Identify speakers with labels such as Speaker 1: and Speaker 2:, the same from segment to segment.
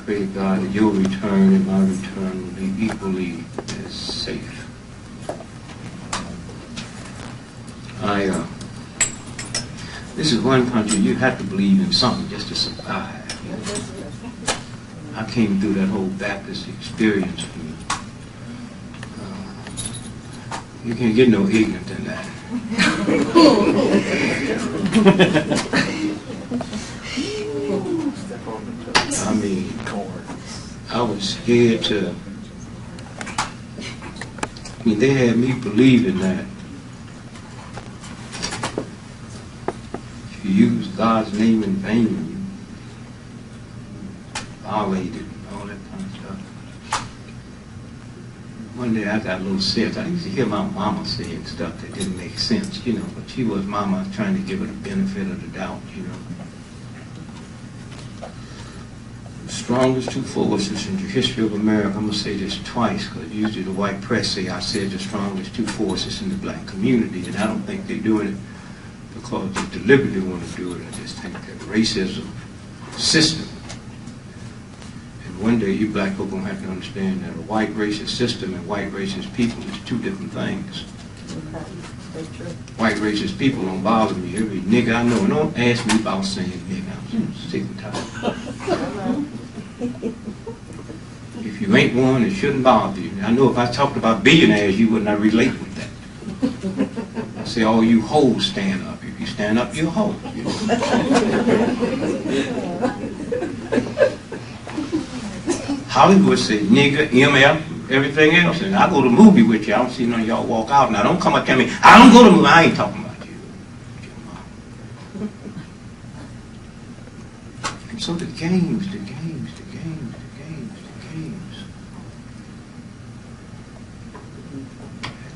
Speaker 1: pray to God that your return and my return will be equally as safe. This is one country you have to believe in something just to survive. I came through that whole Baptist experience. You can't get no ignorant than that. I mean, I was scared to. They had me believing that if you use God's name in vain, you violated and all that kind of stuff. One day I got a little sense. I used to hear my mama saying stuff that didn't make sense, but she was mama trying to give her the benefit of the doubt, The strongest two forces in the history of America, I'm going to say this twice, because usually the white press say I said the strongest two forces in the black community, and I don't think they're doing it because they deliberately want to do it. I just think that racism system. And one day you black people going to have to understand that a white racist system and white racist people is two different things. White racist people don't bother me. Every nigga I know, and don't ask me about saying nigga. I'm sick and tired. If you ain't one, it shouldn't bother you. I know if I talked about billionaires, you would not relate with that. I say, all you hoes stand up. If you stand up, you're a hoe. Hollywood say nigga, MF, everything else, and I go to the movie with you. I don't see none of y'all walk out. Now don't come up and tell me, I don't go to the movie. I ain't talking about you. And so the games.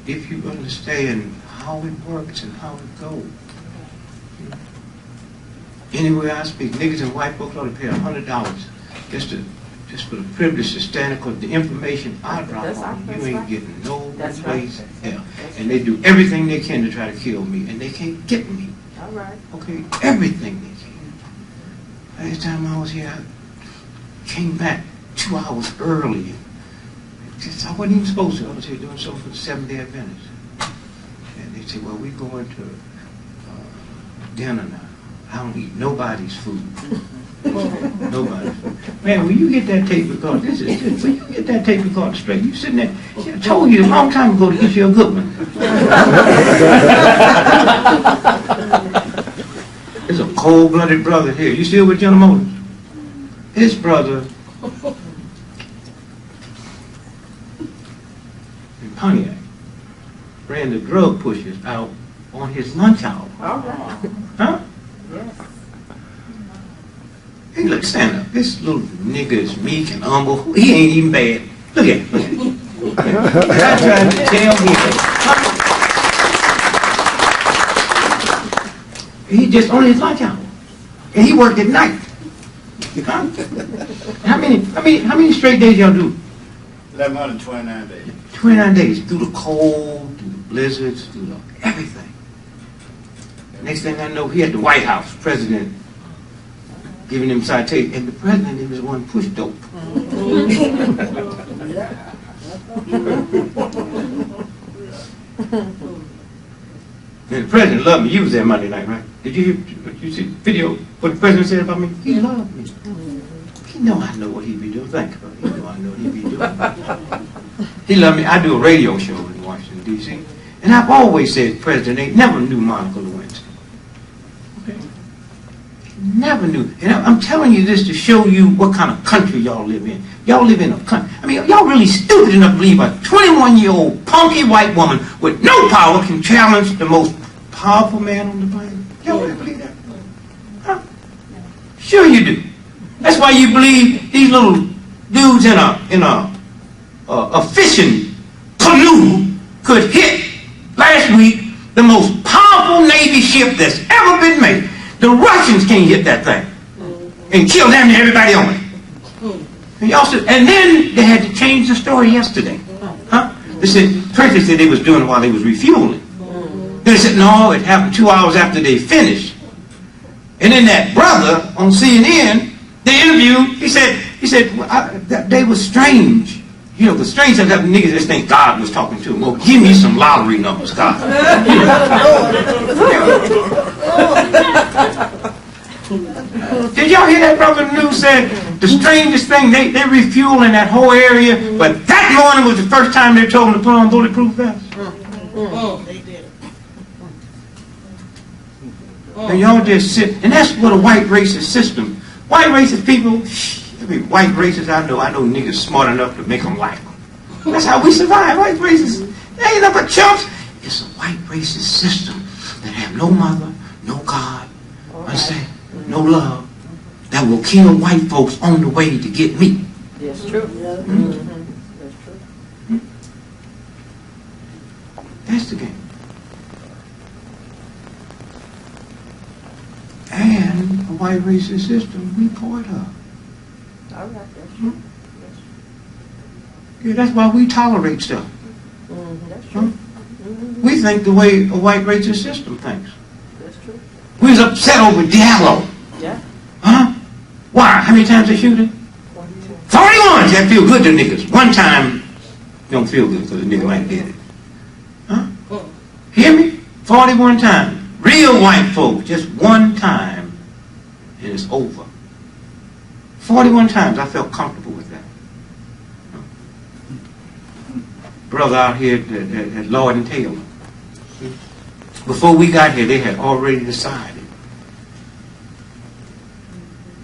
Speaker 1: If you understand how it works and how it goes. Anywhere I speak, niggas and white folks ought to pay $100 just for the privilege to stand there, because the information I drop on you ain't getting no place else. And they do everything they can to try to kill me, and they can't get me.
Speaker 2: All right.
Speaker 1: Okay, everything they can. Last time I was here, I came back 2 hours early. I wasn't even supposed to. I was here doing something for the Seventh-day Adventists. And they said, well, we're going to dinner now. I don't eat nobody's food. Nobody's food. Man, when you get that tape recorder, when you get that tape recorder straight, you sitting there, I told you a long time ago to get you a good one. There's a cold-blooded brother here. You still with General Motors? His brother Pontiac ran the drug pushers out on his lunch hour.
Speaker 2: All right.
Speaker 1: Huh?
Speaker 2: Yes.
Speaker 1: Hey, look, stand up. This little nigga is meek and humble. He ain't even bad. Look at him. I tried to tell him. He just on his lunch hour. And he worked at night. Huh? How many straight days y'all do?
Speaker 3: 1,129 days.
Speaker 1: 29 days, through the cold, through the blizzards, through everything. Next thing I know, he had the White House, president, giving him citation, and the president was the one push dope. And the president loved me. You was there Monday night, right? Did you see the video, what the president said about me? He loved me. He know I know what he be doing. Think about it. He know I know what he be doing. He loved me. I do a radio show in Washington, D.C. And I've always said the president ain't never knew Monica Lewinsky. Okay? Never knew. And I'm telling you this to show you what kind of country y'all live in. Y'all live in a country. I mean, y'all really stupid enough to believe a 21-year-old punky white woman with no power can challenge the most powerful man on the planet. Y'all really believe that? Huh? Sure you do. That's why you believe these little dudes in a fishing canoe could hit last week the most powerful Navy ship that's ever been made. The Russians can't hit that thing and kill damn near everybody on it. And then they had to change the story yesterday. Huh? They said, first they said they was doing it while they was refueling. Then they said, no, it happened 2 hours after they finished. And then that brother on CNN, they interviewed, he said, said, they were strange. You know, the strange thing that niggas just think God was talking to them. Well, give me some lottery numbers, God. Did y'all hear that brother in the news said the strangest thing, they refueling that whole area, but that morning was the first time they told them to put on bulletproof vests.
Speaker 2: They did.
Speaker 1: And y'all just sit, and that's what a white racist system. White racist people, every white racist I know niggas smart enough to make them like them. That's how we survive, white racists. They ain't nothing but chumps. It's a white racist system that have no mother, no God, understand, no love, that will kill white folks on the way to get me.
Speaker 2: That's true.
Speaker 1: Mm-hmm.
Speaker 2: That's true.
Speaker 1: That's the game. And a white racist system, we part of.
Speaker 2: All right, that's true.
Speaker 1: Yeah, that's why we tolerate stuff.
Speaker 2: That's true.
Speaker 1: We think the way a white racist system thinks.
Speaker 2: That's true.
Speaker 1: We was upset over Diallo.
Speaker 2: Yeah.
Speaker 1: Huh? Why? How many times they shoot him? 41! That feel good to niggas. One time, don't feel good because the nigga ain't did it. Huh? Hear me? 41 times. Real white folk, just one time, and it's over. 41 times I felt comfortable with that. Brother out here at Lloyd and Taylor. Before we got here, they had already decided.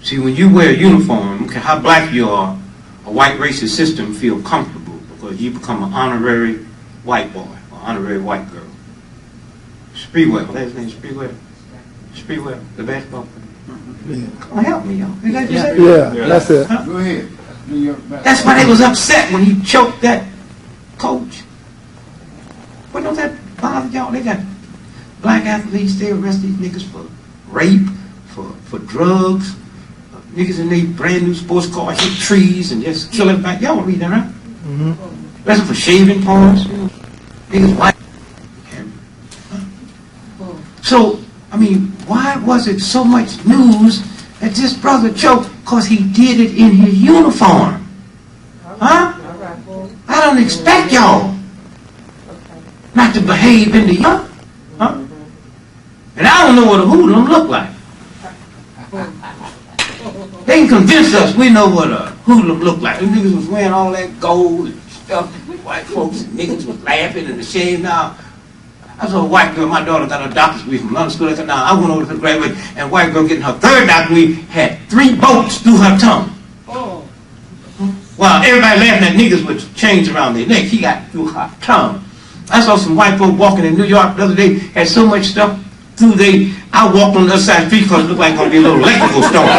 Speaker 1: See, when you wear a uniform, okay, how black you are, a white racist system feel comfortable because you become an honorary white boy or honorary white girl. Spreewell, that's his name, Spreewell. Spreewell, the basketball player. Come on, help me, y'all. Is that
Speaker 4: Yeah, that's it.
Speaker 1: Huh?
Speaker 3: Go ahead. New York
Speaker 1: That's why they was upset when he choked that coach. But don't that bother y'all? They got black athletes, they arrest these niggas for rape, for drugs. Niggas in their brand new sports car hit trees and just kill everybody. Y'all read that, right? Arrested for shaving parts. Niggas white. So, I mean, why was it so much news that this brother choked? Because he did it in his uniform. Huh? I don't expect y'all not to behave in the young. Huh? And I don't know what a hoodlum look like. They can convince us we know what a hoodlum look like. Them niggas was wearing all that gold and stuff. White folks and niggas was laughing and ashamed now. I saw a white girl, my daughter got her doctor's degree from London School. I said, now I went over to Gregory, and a white girl getting her third doctor's degree had 3 bolts through her tongue. While everybody laughing at niggas with chains around their neck, she got through her tongue. I saw some white folk walking in New York the other day, had so much stuff through they. I walked on the other side of the street because it looked like going to be a little electrical storm.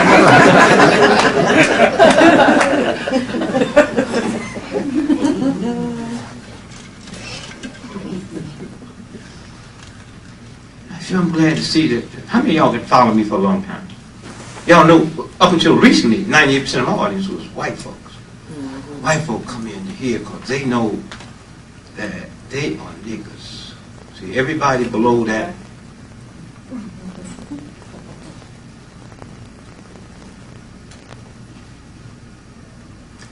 Speaker 1: I'm glad to see that. How many of y'all can follow me for a long time? Y'all know, up until recently, 98% of my audience was white folks. White folk come in to hear because they know that they are niggas. See, everybody below that.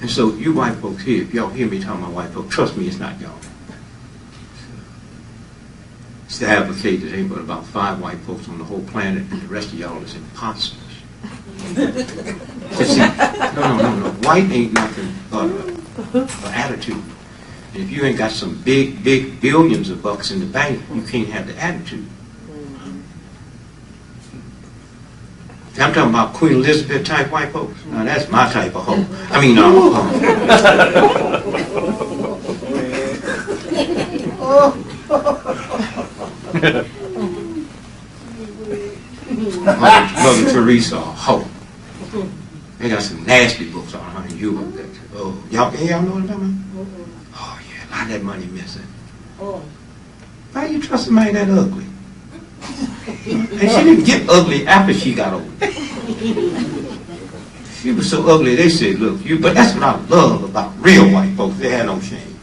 Speaker 1: And so, you white folks here, if y'all hear me talking about white folks, trust me, it's not y'all. It's to advocate that ain't but about 5 white folks on the whole planet, and the rest of y'all is imposters. See, no. White ain't nothing but an attitude. And if you ain't got some big billions of bucks in the bank, you can't have the attitude. I'm talking about Queen Elizabeth type white folks. Now that's my type of hoe. I mean, Mother Teresa, a hoe. They got some nasty books on her in Europe. Oh, y'all know what I'm talking about? Oh yeah, a lot of that money missing. Why you trust somebody that ugly? And she didn't get ugly after she got old. She was so ugly, they said, look, but that's what I love about real white folks. They had no shame.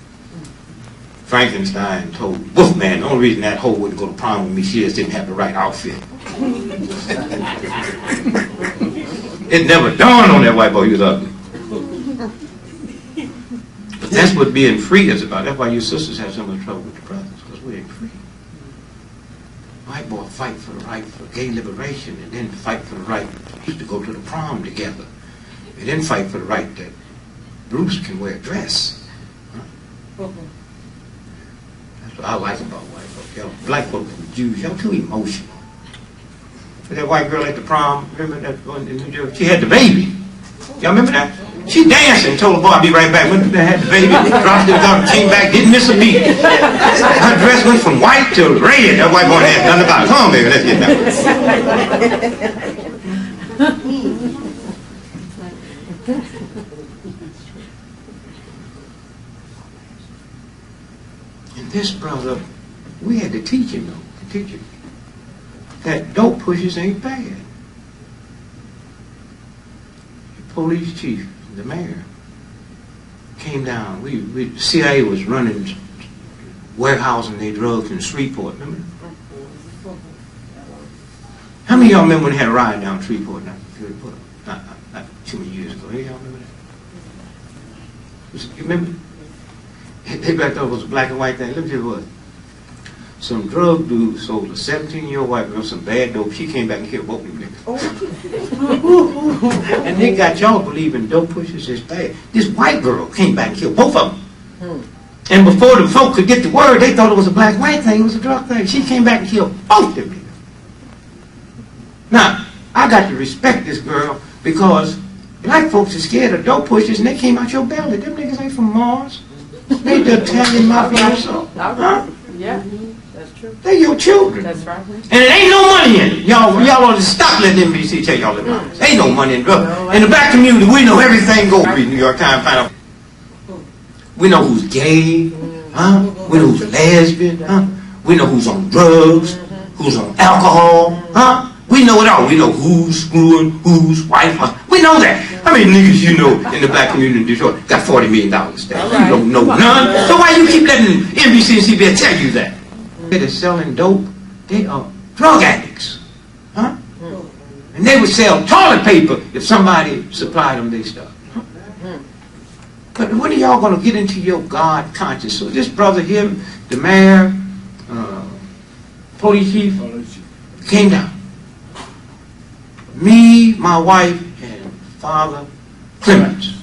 Speaker 1: Frankenstein told Wolfman, the only reason that hoe wouldn't go to prom with me, she just didn't have the right outfit. It never dawned on that white boy he was ugly. That's what being free is about. That's why your sisters have so much trouble with the brothers, because we ain't free. White boy fight for the right for gay liberation, and then fight for the right to go to the prom together, and then fight for the right that Bruce can wear a dress. Huh? That's what I like about white folks. Y'all, black folks and Jews, y'all too emotional. But that white girl at the prom, remember that one in New Jersey? She had the baby. Y'all remember that? She danced and told the boy, I'll be right back. Went there, had the baby, dropped it down, came back, didn't miss a beat. Her dress went from white to red. That white boy had nothing about it. Come on, baby, let's get that. And this brother, we had to teach him, though, that dope pushers ain't bad. The police chief, the mayor, came down. The CIA was running, warehousing their drugs in Shreveport, remember? How many of y'all remember when they had a riot down Shreveport? Not too many years ago. Any of y'all remember that? You remember? They back there was a black and white thing. Let me tell you what. Some drug dude sold a 17-year-old white girl some bad dope. She came back and killed both of them niggas. And they got y'all believing dope pushers is bad. This white girl came back and killed both of them. And before the folk could get the word, they thought it was a black-white thing. It was a drug thing. She came back and killed both of them niggas. Now, I got to respect this girl because black folks are scared of dope pushers and they came out your belly. Them niggas ain't from Mars. They the Italian mafia or something. Huh?
Speaker 2: Yeah. That's true.
Speaker 1: They're your children.
Speaker 2: That's right.
Speaker 1: And it ain't no money in it. Y'all ought to stop letting NBC tell y'all that. Ain't no money in drugs. In the black community, we know everything goes. Read New York Times, find out. We know who's gay, huh? We know who's lesbian, huh? We know who's on drugs, who's on alcohol, huh? We know it all. We know who's screwing, who's wife. We know that. How many niggas you know in the black community in Detroit got $40 million stacked? You don't know none. So why you keep letting NBC and CBS tell you that? They're selling dope. They are drug addicts, huh? And they would sell toilet paper if somebody supplied them their stuff. Huh? But when are y'all going to get into your God conscience? So this brother here, the mayor, police chief, came down. Me, my wife, and Father Clements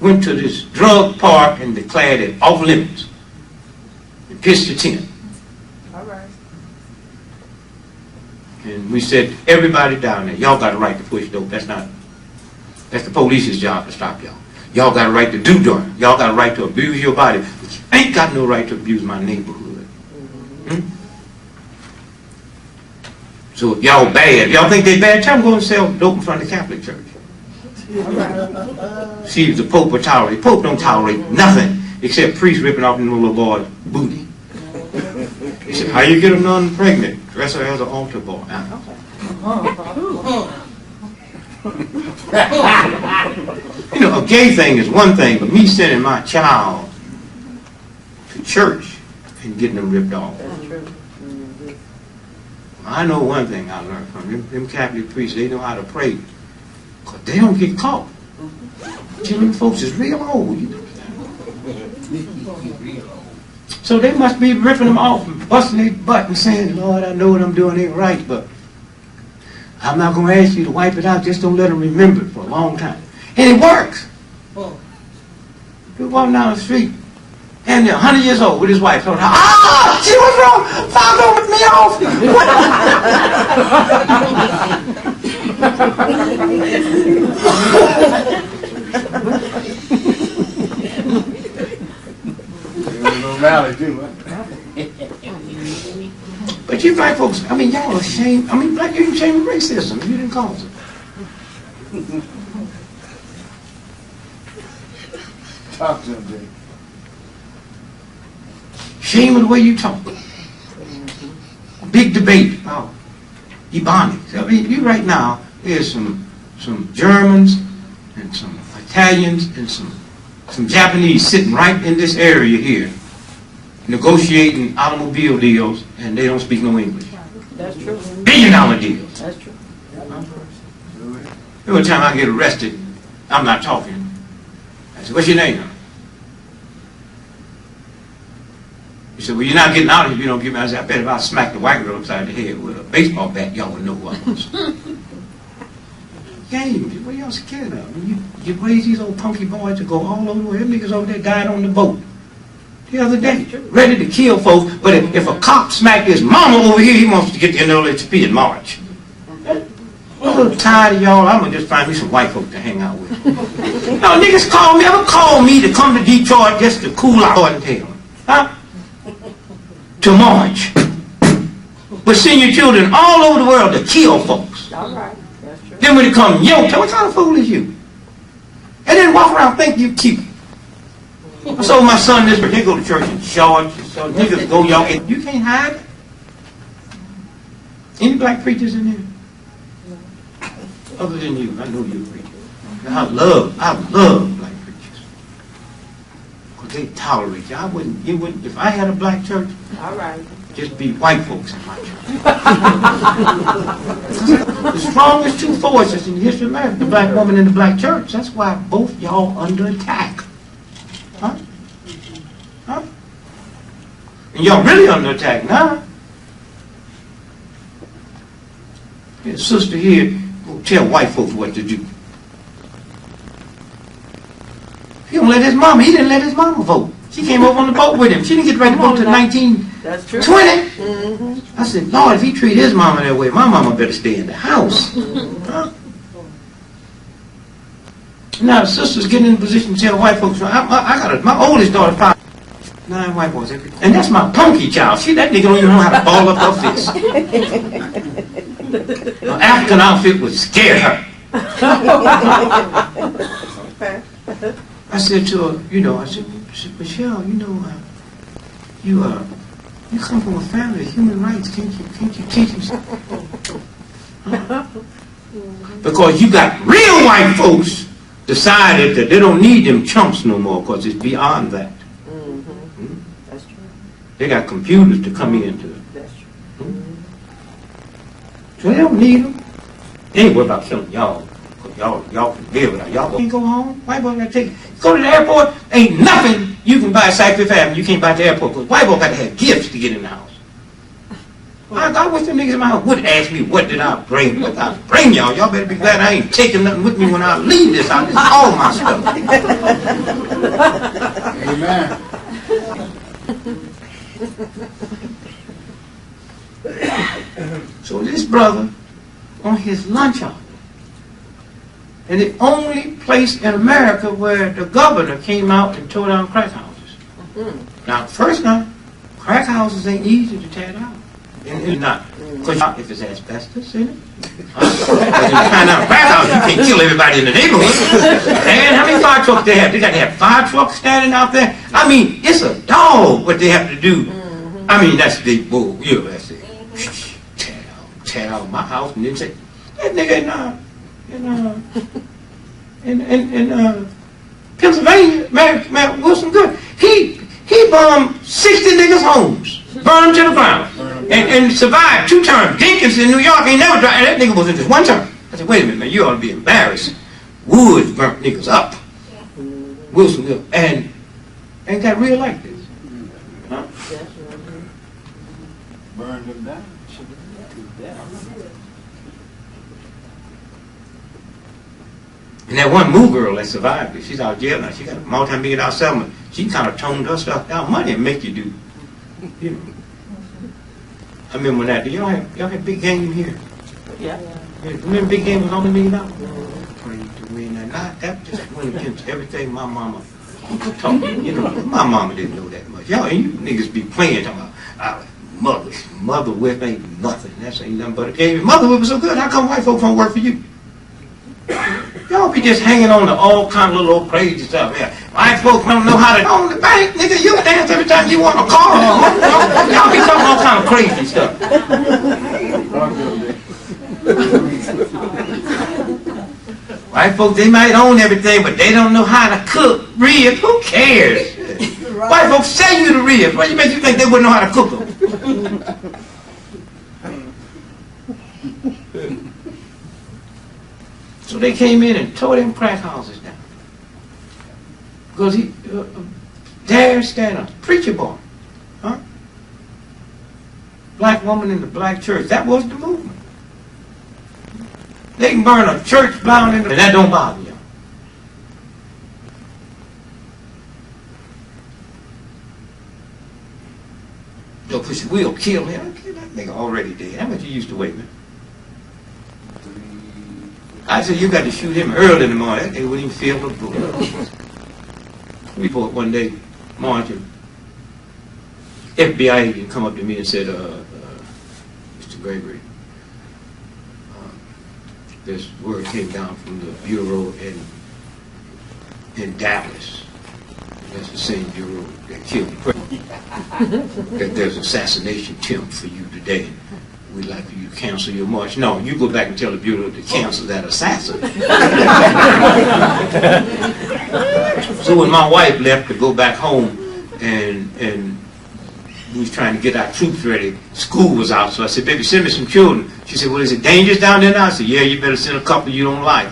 Speaker 1: went to this drug park and declared it off limits. And pitched a tent.
Speaker 2: All right.
Speaker 1: And we said, everybody down there, y'all got a right to push dope. That's the police's job to stop y'all. Y'all got a right to do dirt. Y'all got a right to abuse your body. But you ain't got no right to abuse my neighborhood. So if y'all bad, if y'all think they bad, tell them go and sell dope in front of the Catholic Church. See if the Pope will tolerate. Pope don't tolerate nothing except priests ripping off the little boy's booty. He said, how you get a nun pregnant? Dress her as an altar boy. You know, a gay thing is one thing, but me sending my child to church and getting them ripped off. I know one thing I learned from them Catholic priests. They know how to pray because they don't get caught. Them folks is real old, you know. So they must be ripping them off and busting their butt and saying, Lord, I know what I'm doing ain't right, but I'm not going to ask you to wipe it out. Just don't let them remember it for a long time. And it works. You walk down the street, and they're 100 years old with his wife. Told her, she was wrong. Father with me off. But you black folks, I mean, y'all are ashamed. I mean, black, you're ashamed of racism. You didn't cause it.
Speaker 3: Talk to him, Jay.
Speaker 1: Shame of the way you talk. Big debate about Ebonics. I mean, you right now, there's some Germans and some Italians and some Japanese sitting right in this area here, negotiating automobile deals, and they don't speak no English.
Speaker 2: That's true.
Speaker 1: $1 billion deals.
Speaker 2: That's true.
Speaker 1: Every time I get arrested, I'm not talking. I said, what's your name? He said, well, you're not getting out of here if you don't give me. I said, I bet if I smack the white girl upside the head with a baseball bat, y'all would know who I was. Games, what y'all scared of? You raise these old punky boys to go all over the world. Them niggas over there died on the boat the other day, ready to kill folks. But if a cop smacked his mama over here, he wants to get the NLHP and march. I'm a little tired of y'all. I'm going to just find me some white folk to hang out with. No, niggas ever call me to come to Detroit just to cool out and tell. Huh? To march. But send your children all over the world to kill folks.
Speaker 2: All right. That's true.
Speaker 1: Then when it comes, yo, what kind of fool is you? And then walk around think you cute. I told my son this, but they go to church in shorts. So niggas go, y'all. You can't hide it. Any black preachers in there? Other than you, I know you're a preacher. I love black preachers. Because they tolerate you. You wouldn't, if I had a black church,
Speaker 2: All right.
Speaker 1: just be white folks in my church. The strongest two forces in the history of America, the black woman and the black church. That's why both y'all under attack. Huh? Huh? And y'all really under attack now. There's a sister here who tell white folks what to do. He don't let his mama, he didn't let his mama vote. She came over on the boat with him. She didn't get ready to vote till 1920.
Speaker 2: That's true.
Speaker 1: I said, Lord, if he treat his mama that way, my mama better stay in the house. Huh? Now the sister's getting in a position to tell white folks, my oldest daughter, 9 white boys every day. And that's my punky child. That nigga don't even know how to ball up her fist. An African outfit would scare her. I said to her, I said, Michelle, you come from a family of human rights. Can't you teach them something? Huh? Because you got real white folks decided that they don't need them chumps no more because it's beyond that. Hmm?
Speaker 2: That's true.
Speaker 1: They got computers to come into it.
Speaker 2: That's true.
Speaker 1: So they don't need them. They ain't worried about killing y'all. Y'all can live without y'all. Can't go home. White boy got to take. Go to the airport. Ain't nothing you can buy at South Fifth Avenue. You can't buy at the airport because white boy got to have gifts to get in the house. I wish the niggas in my house would ask me what did I bring. What did I bring y'all? Y'all better be glad I ain't taking nothing with me when I leave this house. This is all my stuff.
Speaker 3: Amen.
Speaker 1: So this brother on his lunch hour. And the only place in America where the governor came out and tore down crack houses. Now, first crack houses ain't easy to tear down. And it's not. Because if it's asbestos in it, because if you find out a crack house, you can't kill everybody in the neighborhood. And how many fire trucks they have? They got to have fire trucks standing out there. I mean, it's a dog what they have to do. I mean, that's the bull. That's it. Tear out my house and then say, that nigga in Pennsylvania, Mayor Wilson Good, he bombed 60 niggas' homes, burned them to the ground, and survived 2 terms. Dinkins in New York ain't never tried, and that nigga was in just 1 term. I said, wait a minute, man, you ought to be embarrassed. Woods burnt niggas up. Wilson Good, and got reelected. Huh?
Speaker 3: Burned them down.
Speaker 1: And that one Moo girl that survived it, she's out of jail now. She got a multi-million-dollar settlement. She kind of toned her stuff down. Money make you do. I remember when that. Y'all had big game here.
Speaker 2: Yeah.
Speaker 1: Remember big game was only $1 million? Prayed to win that. That just went against everything my mama taught me. My mama didn't know that much. Y'all, and you niggas be playing talking about mother whip ain't nothing. That ain't nothing but a game. Mother whip was so good. How come white folks don't work for you? Y'all be just hanging on to all kind of little old crazy stuff. Yeah. White folks don't know how to own the bank, nigga. You dance every time you want a car. Y'all be talking all kind of crazy stuff. White folks, they might own everything, but they don't know how to cook ribs. Who cares? White folks sell you the ribs. What do you make you think they wouldn't know how to cook them? So they came in and tore them crack houses down. Because he dare stand up, preacher boy, huh? Black woman in the black church. That was the movement. They can burn a church down in the, and that don't bother you. They'll push the wheel, kill him. Kill that nigga already dead. How much you used to wait, man? I said, you got to shoot him early in the morning. They wouldn't even feel the bullet. Report one day, Martin, FBI agent come up to me and said, Mr. Gregory, this word came down from the bureau in Dallas. That's the same bureau that killed the president. That there's assassination attempt for you today. We'd like you to cancel your march. No, you go back and tell the bureau to cancel that assassin. So when my wife left to go back home and we was trying to get our troops ready, school was out, so I said, baby, send me some children. She said, well, is it dangerous down there now? I said, yeah, you better send a couple you don't like.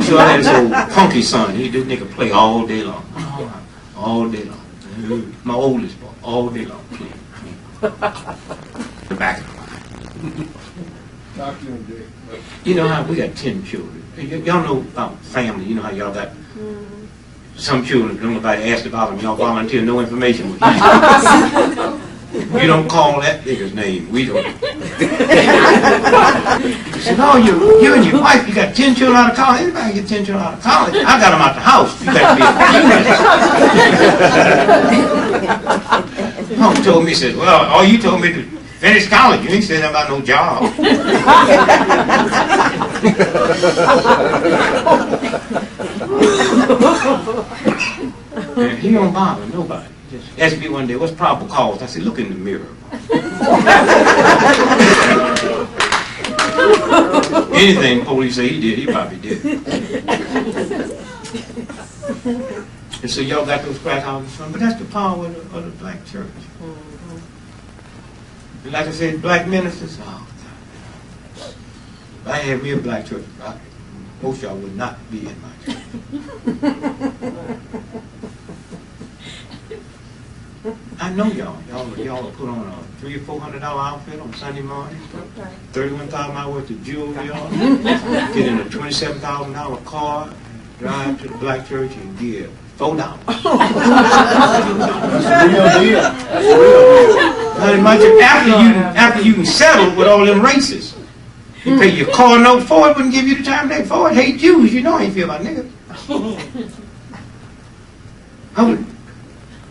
Speaker 1: So I had this old punky son. This nigga play all day long. All day long. My oldest boy, all day long playing. The back of the line. You know how we got 10 children. Y'all know about family. You know how y'all got some children. Don't nobody asked about them. Y'all volunteer no information with you. You don't call that nigga's name. We don't. He said, no, you and your wife, you got 10 children out of college. Anybody get 10 children out of college? I got them out the house. You got to be a Mom told me, he said, well, all you told me to finish college. You ain't said nothing about no job. And he don't bother nobody. Just asked me one day, what's probable cause? I said, look in the mirror. Anything police say he did, he probably did. And so y'all got those crack houses from, but that's the power of the black church. And like I said, black ministers, oh, if I had me a black church, most of y'all would not be in my church. I know y'all will put on a $300 or $400 outfit on Sunday morning, 31,000 miles worth of jewelry on, get in a $27,000 car, drive to the black church and give $4. That's a real deal. That's a real deal. After you can settle with all them races, you pay your car note. Ford wouldn't give you the time day. Ford hate Jews. You know how you feel about niggas.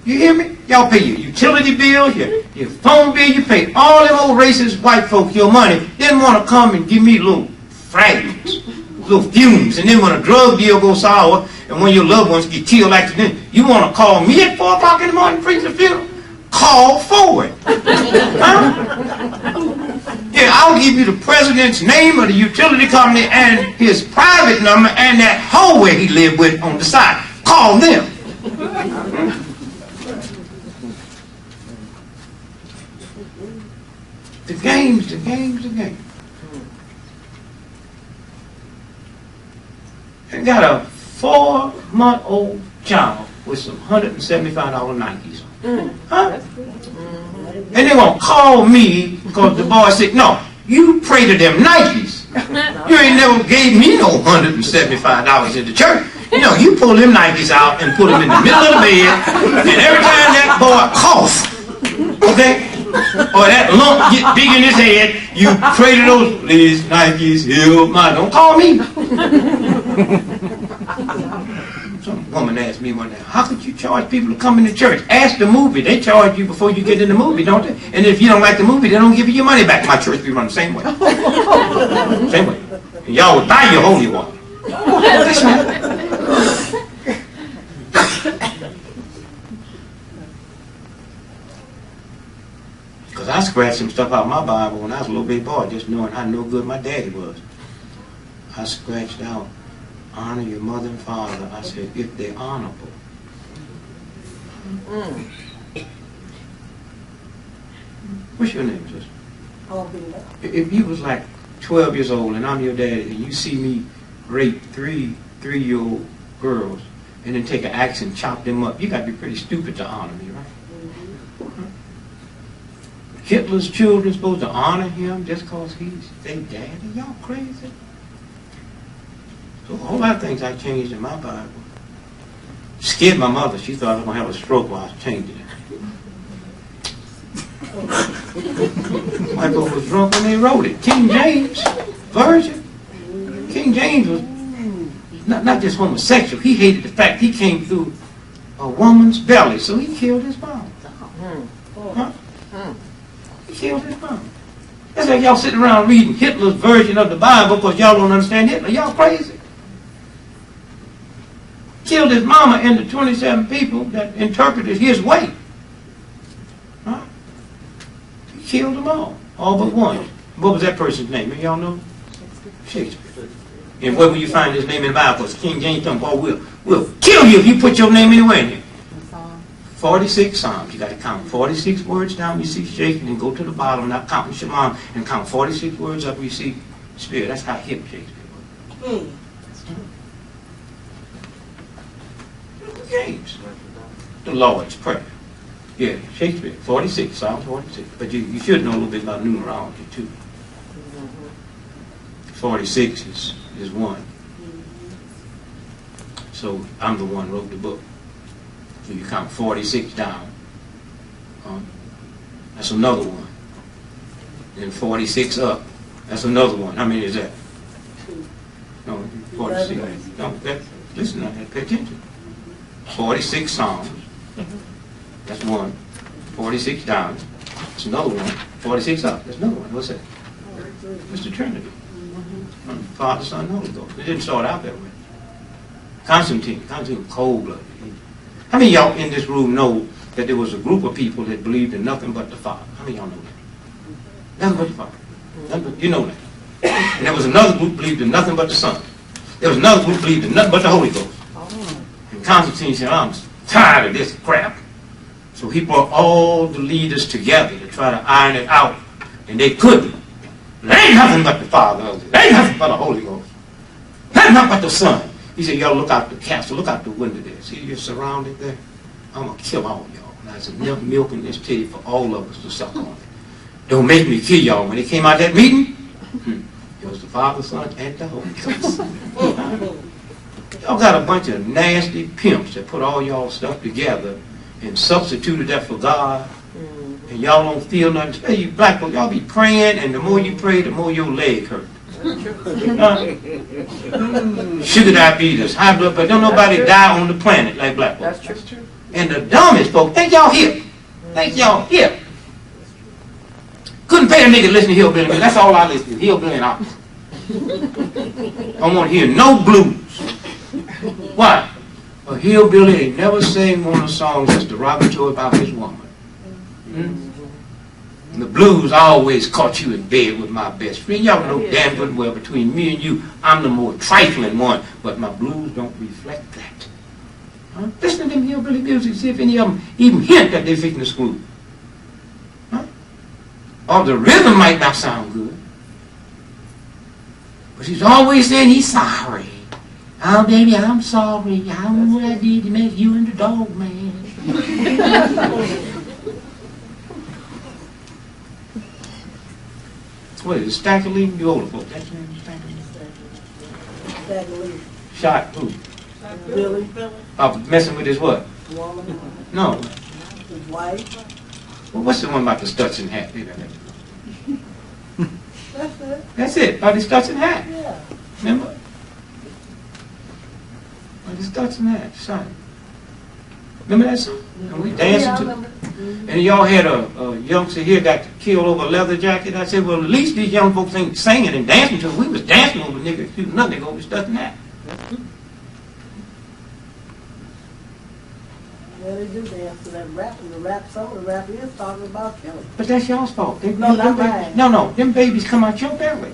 Speaker 1: You hear me? Y'all pay your utility bill, your phone bill, you pay all them old racist white folks your money. Then want to come and give me little fragments, little fumes. And then when a drug deal goes sour and when your loved ones get killed accidentally, you want to call me at 4 o'clock in the morning to preach the funeral? Call forward. Huh? Yeah, I'll give you the president's name of the utility company and his private number and that hallway he lived with on the side. Call them. The game's the game. I got a 4-month-old child with some $175 Nikes on. Huh? And they gonna call me because the boy said, no, you pray to them Nikes. You ain't never gave me no $175 at the church. You know, you pull them Nikes out and put them in the middle of the bed, and every time that boy coughs, okay, or that lump get big in his head, you pray to those, please, Nikes, heal my, don't call me. Some woman asked me one day, how could you charge people to come in the church? Ask the movie. They charge you before you get in the movie, don't they? And if you don't like the movie, they don't give you your money back. My church be run the same way. Same way. And y'all would buy your holy water. That's right. Because I scratched some stuff out of my Bible when I was a little big boy, just knowing how no good my daddy was. I scratched out, honor your mother and father. I said, if they're honorable. What's your name, sister? If you was like 12 years old and I'm your daddy, and you see me rape three-year-old girls and then take an axe and chop them up, you got to be pretty stupid to honor me, right? Hitler's children supposed to honor him just because he's their daddy? Y'all crazy? So a whole lot of things I changed in my Bible. Scared my mother. She thought I was going to have a stroke while I was changing it. White folks was drunk when they wrote it. King James Version. King James was not just homosexual. He hated the fact he came through a woman's belly, so he killed his mom. Huh? He killed his mom. That's like y'all sitting around reading Hitler's version of the Bible because y'all don't understand Hitler. Y'all crazy. Killed his mama and the 27 people that interpreted his way. Huh? He killed them all but one. What was that person's name? Y'all know? Shakespeare. And where will you find his name in the Bible? Because King James told him, we'll kill you if you put your name anywhere in there. 46 Psalms. You got to count 46 words down, you see shaking, and go to the bottom, not counting Shema, and count 46 words up, you see Spirit. That's how hip Shakespeare was. James. The Lord's Prayer. Yeah, Shakespeare. 46, Psalm 46. But you should know a little bit about numerology too. 46 is one. So I'm the one who wrote the book. So you count 46 down. That's another one. Then 46 up. That's another one. How many is that? No, 46. No, listen, I had to pay attention. 46 Psalms. That's one. 46 down. That's another one. 46 up. That's another one. What's that? It's the Trinity. Father, Son, Holy Ghost. It didn't start out that way. Constantine, cold-blooded. How many of y'all in this room know that there was a group of people that believed in nothing but the Father? How many of y'all know that? Nothing but the Father. You know that. And there was another group believed in nothing but the Son. There was another group believed in nothing but the Holy Ghost. And Constantine said, I'm tired of this crap. So he brought all the leaders together to try to iron it out. And they couldn't. There ain't nothing but the Father. There ain't nothing but the Holy Ghost. There's nothing but the Son. He said, y'all look out the castle, look out the window there. See, you're surrounded there? I'm going to kill all y'all. There's enough milk in this titty for all of us to suck on it. Don't make me kill y'all. When they came out that meeting, it was the Father, Son, and the Holy Ghost. Y'all got a bunch of nasty pimps that put all y'all stuff together and substituted that for God. And y'all don't feel nothing. Especially you black folks, y'all be praying, and the more you pray, the more your leg hurt. Sugar diabetes, high blood pressure. Don't nobody die on the planet like black folks.
Speaker 2: That's true.
Speaker 1: And the dumbest folks, think y'all hip. Think y'all hip. Couldn't pay a nigga to listen to hillbilly music. That's all I listen to, hillbilly and opera. I don't want to hear no blues. Why? A hillbilly ain't never sang one of the songs that's derogatory about his woman. And the blues always caught you in bed with my best friend. Y'all know damn good well between me and you, I'm the more trifling one, but my blues don't reflect that. Huh? Listen to them hillbilly music, see if any of them even hint that they're fixing to screw. Huh? Or the rhythm might not sound good, but he's always saying he's sorry. Oh, baby, I'm sorry. I don't know what I did to make you into dog man. What is it? Stack of leaf? You older folks. That's the name, Stack of leaf. Shot who?
Speaker 2: Billy.
Speaker 1: Messing with his what?
Speaker 2: Woman.
Speaker 1: No.
Speaker 2: His wife.
Speaker 1: Well, what's the one about the Stutson hat?
Speaker 2: That's it.
Speaker 1: That's it. About the Stutson hat.
Speaker 2: Yeah.
Speaker 1: Remember? About the Stutson hat. Shot. Remember that song? And we dancing to it. And y'all had a youngster here got killed over a leather jacket. I said, well, at least these young folks ain't singing and dancing to it. We was dancing over niggas shooting nothing over Stutson hat.
Speaker 2: Yeah, they do dance to that rap, and the rap song, the rap is talking about killing.
Speaker 1: But that's y'all's fault.
Speaker 2: No, not mine.
Speaker 1: No, them babies come out your belly.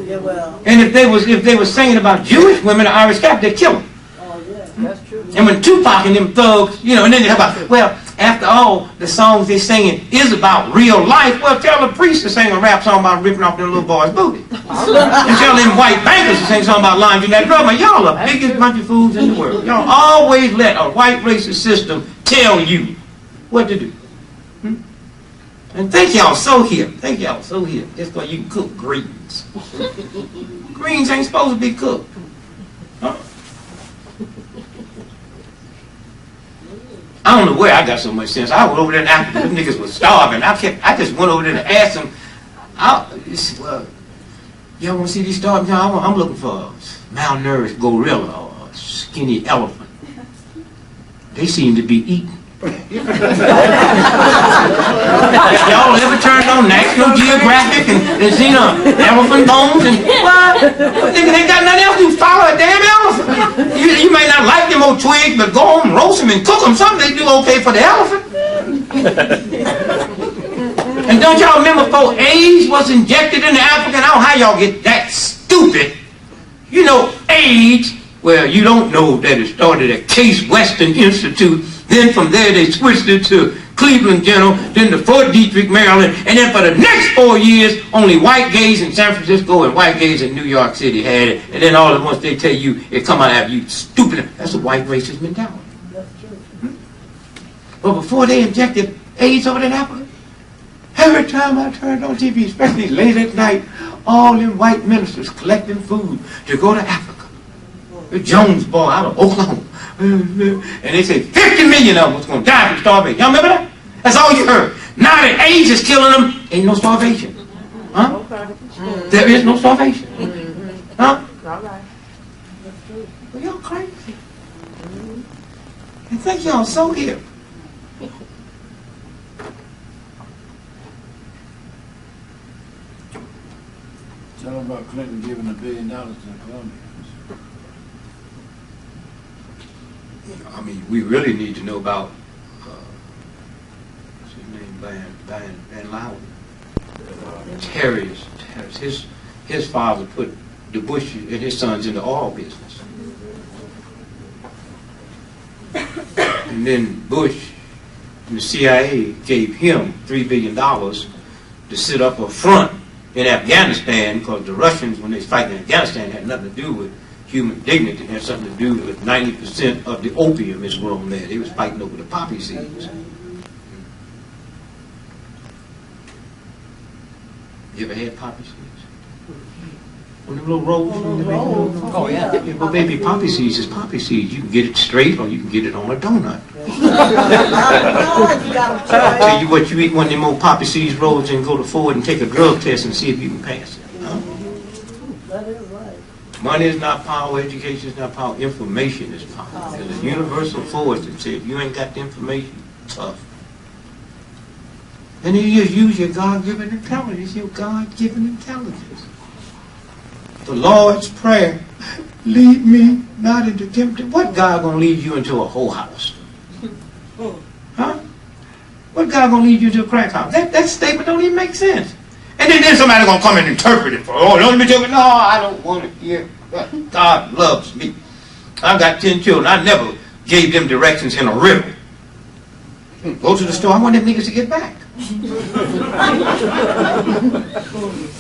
Speaker 2: Yeah, well.
Speaker 1: And if they was singing about Jewish women or Irish cap, they'd kill them.
Speaker 2: Oh, yeah. That's true.
Speaker 1: And when Tupac and them thugs, and then they talk about, well, after all, the songs they're singing is about real life. Well, tell the priest to sing a rap song about ripping off them little boys' booty. And tell them white bankers to sing something about lying to that drummer. Y'all are the biggest bunch of fools in the world. Y'all always let a white racist system tell you what to do. And think y'all so here. Think y'all so here. Just because you can cook greens. Greens ain't supposed to be cooked. Huh? I don't know where I got so much sense. I went over there in Africa. Them niggas was starving. I just went over there to ask them. Well, y'all want to see these starving? I'm looking for a malnourished gorilla or a skinny elephant. They seem to be eaten. Y'all ever turned on National Geographic and seen elephant bones and what? They ain't got nothing else to follow a damn elephant. You may not like them old twigs, but go home and roast them and cook them. Something they do okay for the elephant. And don't y'all remember before AIDS was injected into Africa? I don't know how y'all get that stupid. You know AIDS, well, you don't know that it started at Case Western Institute. Then from there they switched it to Cleveland General, then to Fort Detrick, Maryland, and then for the next 4 years, only white gays in San Francisco and white gays in New York City had it. And then all at once they tell you, it come out after you stupid. That's a white racist mentality.
Speaker 2: That's true.
Speaker 1: But before they injected AIDS over in Africa, every time I turned on TV, especially late at night, all them white ministers collecting food to go to Africa. The Jones boy out of Oklahoma. And they say 50 million of them was going to die from starvation. Y'all remember that? That's all you heard. Now that AIDS is killing them, ain't no starvation. Huh?
Speaker 2: Okay.
Speaker 1: There is no starvation. Huh?
Speaker 2: All right. That's true.
Speaker 1: Well, y'all crazy. And think y'all so here.
Speaker 3: Tell them about Clinton giving $1 billion to the Colombians.
Speaker 1: I mean, we really need to know about what's his name, Van Louden. Terrorist. His father put the Bush and his sons in the oil business. And then Bush and the CIA gave him $3 billion to set up a front in Afghanistan, because the Russians, when they fight in Afghanistan, had nothing to do with human dignity. It had something to do with 90% of the opium is grown there. They was fighting over the poppy seeds. You ever had poppy seeds? On them little rolls?
Speaker 2: Oh, yeah.
Speaker 1: But baby, poppy seeds is poppy seeds. You can get it straight or you can get it on a donut. Tell you what, you eat one of them old poppy seeds rolls and go to Ford and take a drug test and see if you can pass it. Huh?
Speaker 2: That is right.
Speaker 1: Money is not power, education is not power, information is power. There's a universal force that says if you ain't got the information, tough. And you just use your God-given intelligence, The Lord's Prayer, lead me not into temptation. What God gonna lead you into a whorehouse? Huh? What God gonna lead you to a crack house? That statement don't even make sense. And then somebody gonna come and interpret it for, let me tell you, no, I don't want to hear. God loves me. I've got 10 children. I never gave them directions in a riddle. Go to the store. I want them niggas to get back.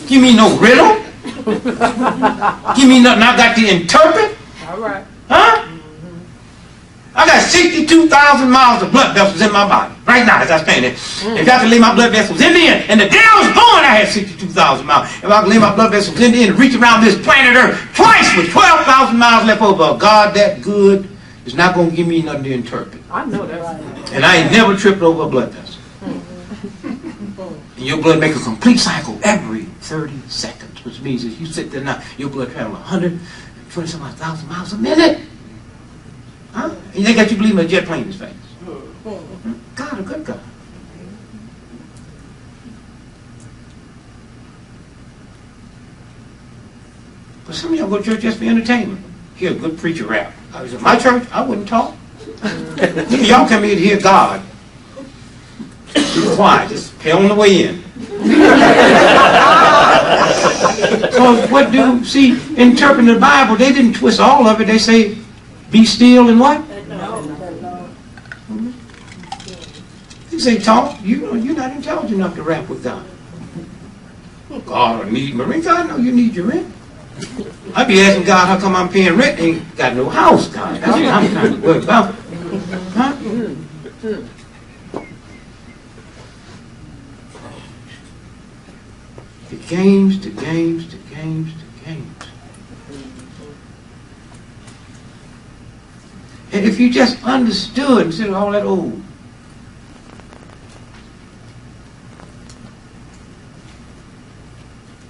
Speaker 1: Give me no riddle. Give me nothing I got to interpret.
Speaker 2: All right.
Speaker 1: Huh? I got 62,000 miles of blood vessels in my body. Right now, as I stand there. If I could lay my blood vessels in the end, and the day I was born, I had 62,000 miles. If I could lay my blood vessels in the end and reach around this planet Earth twice with 12,000 miles left over, a God that good is not going to give me nothing to interpret.
Speaker 2: I know that.
Speaker 1: And I ain't never tripped over a blood vessel. And your blood make a complete cycle every 30 seconds, which means if you sit there now, your blood travels 120,000 miles a minute. Huh? And they got you believing a jet plane is fast. God, a good God. But some of y'all go to church just for entertainment. Hear a good preacher rap. I was at my church, I wouldn't talk. Y'all come here to hear God. Be quiet, just pay on the way in. So what do, see, interpreting the Bible, they didn't twist all of it. They say, be still and what? You say talk, you're not intelligent enough to rap with God. God, I need my rent. God, no, you need your rent. I be asking God how come I'm paying rent and ain't got no house, God. That's what I'm trying to worry about. Huh? The games, the games, the games, the games. And if you just understood instead of all that old.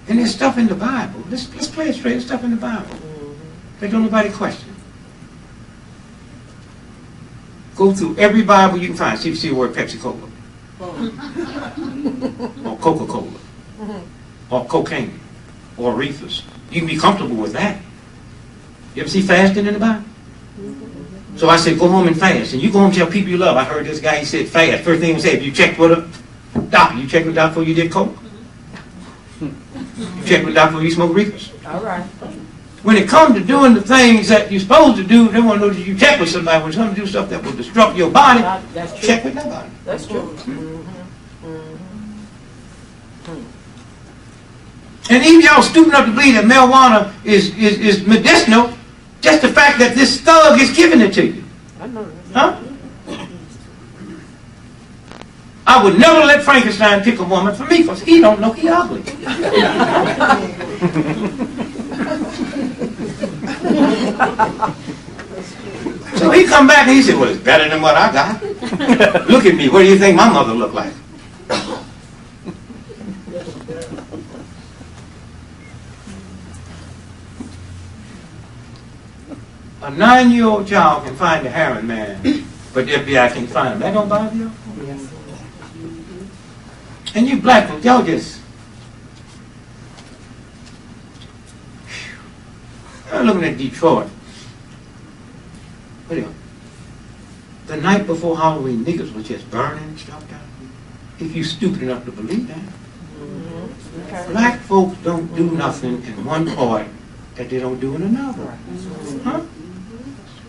Speaker 1: And there's stuff in the Bible. Let's play it straight. There's stuff in the Bible that don't nobody question. Go through every Bible you can find. See if you see the word Pepsi-Cola. Or Coca-Cola. Or cocaine. Or reefers. You can be comfortable with that. You ever see fasting in the Bible? So I said, go home and fast. And you go home and tell people you love. I heard this guy, he said fast. First thing he said, you checked with a doctor. You checked with a doctor before you did coke? You check with the doctor before you smoke reefers.
Speaker 4: All right.
Speaker 1: When it comes to doing the things that you're supposed to do, they want to know that you check with somebody. When it comes to do stuff that will disrupt your body,
Speaker 4: That's true.
Speaker 1: check with nobody.
Speaker 4: That's true.
Speaker 1: And even y'all stupid enough to believe that marijuana is medicinal, just the fact that this thug is giving it to you.
Speaker 4: I know.
Speaker 1: Huh? I would never let Frankenstein pick a woman for me because he don't know he ugly. So he come back and he said, well, it's better than what I got. Look at me. What do you think my mother looked like? A 9-year-old child can find a heroin man, but the FBI can't find him. That don't bother you?
Speaker 4: Yes.
Speaker 1: And you black folks, y'all just... I'm looking at Detroit. What are you? The night before Halloween, niggas was just burning stuff down. If you stupid enough to believe that.
Speaker 4: Okay.
Speaker 1: Black folks don't do nothing in one part that they don't do in another. Huh?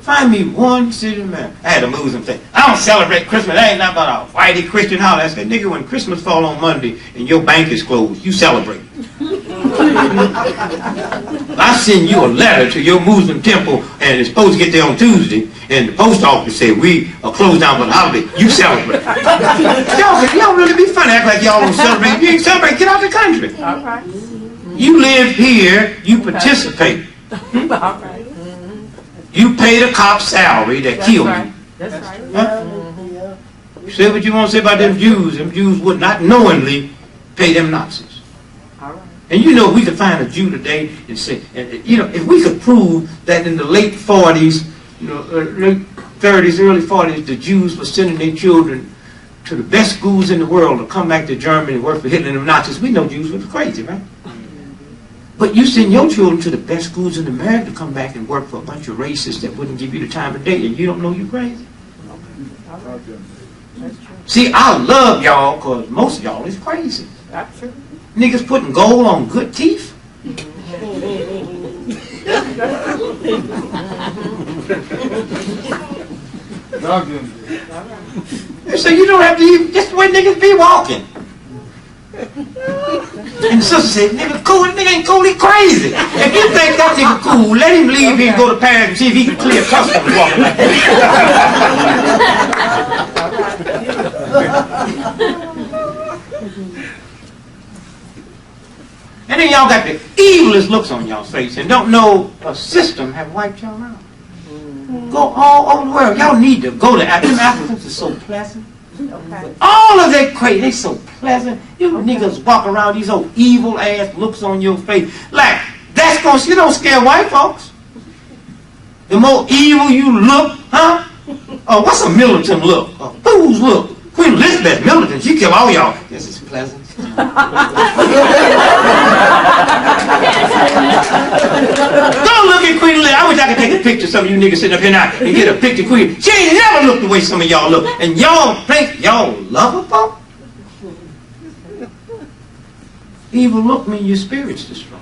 Speaker 1: Find me one city in America. I had to move and say, I don't celebrate Christmas. That ain't nothing but a whitey Christian holiday. I said, nigga, when Christmas fall on Monday and your bank is closed, you celebrate. I send you a letter to your Muslim temple and it's supposed to get there on Tuesday and the post office say we are closed down for the holiday. You celebrate. y'all really be funny. Act like y'all don't celebrate. If you ain't celebrate, get out the country.
Speaker 4: All right.
Speaker 1: You live here, you participate.
Speaker 4: All right.
Speaker 1: You pay the cop's salary that
Speaker 4: That's
Speaker 1: killed
Speaker 4: right.
Speaker 1: you.
Speaker 4: That's right.
Speaker 2: Yeah.
Speaker 1: Say what you want to say about them Jews. Them Jews would not knowingly pay them Nazis.
Speaker 4: All right.
Speaker 1: And you know, we could find a Jew today and say, you know, if we could prove that in the late 40s, you know, late 30s, early 40s, the Jews were sending their children to the best schools in the world to come back to Germany and work for Hitler and the Nazis, we know Jews were crazy, right? But you send your children to the best schools in America to come back and work for a bunch of racists that wouldn't give you the time of day, and you don't know you crazy?
Speaker 4: All right. That's true.
Speaker 1: See, I love y'all because most of y'all is crazy.
Speaker 4: That's true.
Speaker 1: Niggas putting gold on good teeth. So you don't have to even, just the way niggas be walking. And the sister said, nigga cool, that nigga ain't cool, he crazy. If you think that nigga cool, let him leave here and go to Paris and see if he can clear customs walking like that. And then y'all got the evilest looks on y'all's face and don't know a system have wiped y'all out. Go all over the world. Y'all need to go to Africa. Africans are so pleasant.
Speaker 4: Okay.
Speaker 1: All of that crazy, they so pleasant. You niggas walk around these old evil ass looks on your face. Like, that's gonna, you don't scare white folks. The more evil you look, huh? Oh, what's a militant look? A fool's look. Queen Elizabeth militant, she kill all y'all. This is pleasant. Don't look at Queen Elizabeth. I wish I could take a picture of some of you niggas sitting up here now and get a picture of Queen. She ain't never looked the way some of y'all look. And y'all think y'all love her, folks? Evil look mean your spirit's destroyed.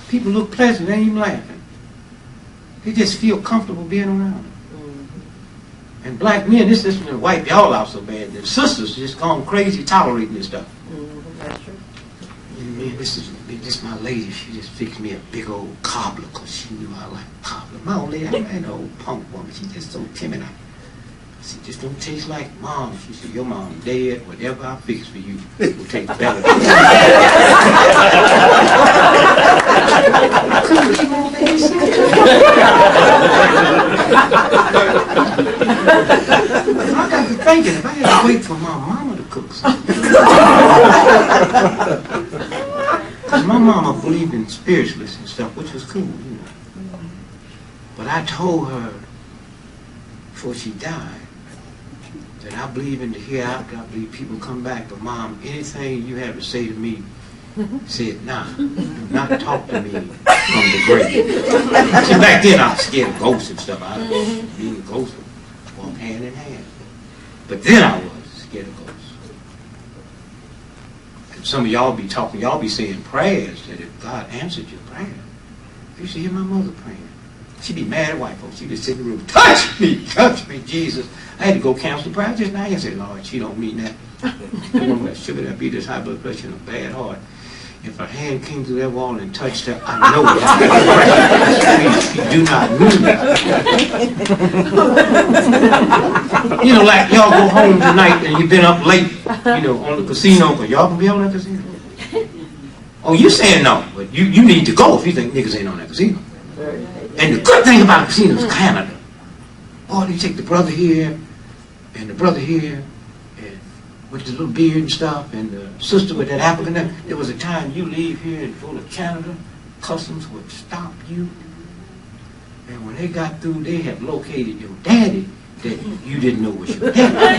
Speaker 1: People people look pleasant, they ain't even laughing. They just feel comfortable being around them. And black men, this is going to wipe y'all out so bad. The sisters just gone crazy tolerating this stuff.
Speaker 4: That's true.
Speaker 1: Man, this is my lady. She just fixed me a big old cobbler because she knew I like cobbler. My old lady, I ain't an old punk woman. She just so timid. I said, just don't taste like mom. She said, your mom dead. Whatever I fix for you will take better. I couldn't keep on making I got to thinking, if I had to wait for my mama to cook something. Because my mama believed in spiritualists and stuff, which was cool, you know. But I told her before she died that I believe in the hereafter. I believe people come back. But Mom, anything you have to say to me, say it now. Do not talk to me from the grave. See, back then I was scared of ghosts and stuff. I being ghosts walk hand in hand. But then I was scared of ghosts. And some of y'all be talking, y'all be saying prayers that if God answered your prayer. You should hear my mother praying. She'd be mad at white folks. She'd just sit in the room, touch me, Jesus. I had to go cancel the prayer just now. I said, Lord, she don't mean that. The one with sugar, diabetes, high blood pressure, and a bad heart. If her hand came through that wall and touched her, I know that. She do not mean that. You know, like y'all go home tonight and you've been up late, you know, on the casino, because y'all can be on that casino. Oh, you saying no, but you need to go if you think niggas ain't on that casino. And the good thing about casinos is Canada. Boy, they take the brother here, and the brother here, and with the little beard and stuff, and the sister with that African. There was a time you leave here and go to Canada, customs would stop you. And when they got through, they had located your daddy that you didn't know was your daddy.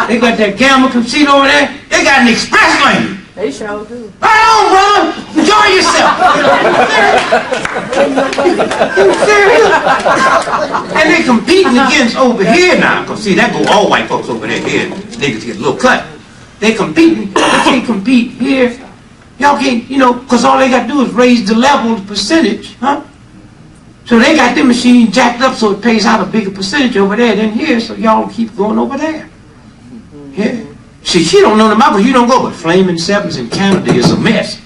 Speaker 1: They got that gamble casino over there. They got an express lane.
Speaker 4: They sure do.
Speaker 1: Right on, brother. Enjoy yourself. You serious? And they competing against over here now. Because see, that go all white folks over there. Here, niggas get a little cut. They competing. They can't compete here. Y'all can't, you know, because all they got to do is raise the level, the percentage, huh? So they got their machine jacked up so it pays out a bigger percentage over there than here. So y'all keep going over there. Yeah. See, she don't know the map, you don't go, but Flaming Sevens in Canada is a mess.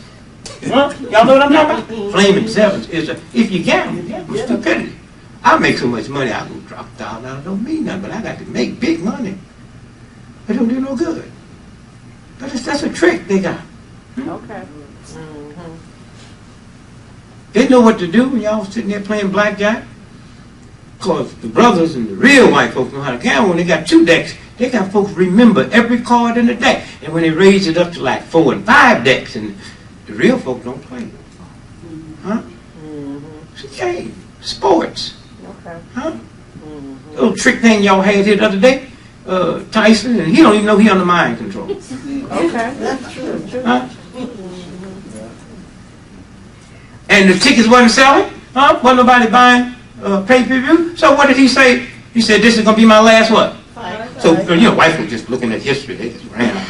Speaker 1: Huh? Y'all know what I'm talking about? Flaming Sevens is a, if you gamble, stupidity. I make so much money, I go drop $1,000, I don't mean nothing, but I got to make big money. It don't do no good. But that's a trick they got.
Speaker 4: Okay.
Speaker 1: They know what to do when y'all sitting there playing blackjack. Because the brothers and the real white folks know how to gamble when they got 2 decks. They got folks remember every card in the deck. And when they raise it up to like 4 and 5 decks, and the real folks don't play. Huh? It's a game. Sports.
Speaker 4: Okay.
Speaker 1: Huh? Little trick thing y'all had here the other day. Tyson, and he don't even know he under mind control.
Speaker 4: Okay. That's true.
Speaker 1: Huh? And the tickets wasn't selling. Huh? Wasn't nobody buying pay-per-view. So what did he say? He said, this is going to be my last what? So, you know, wife was just looking at history. They just ran out.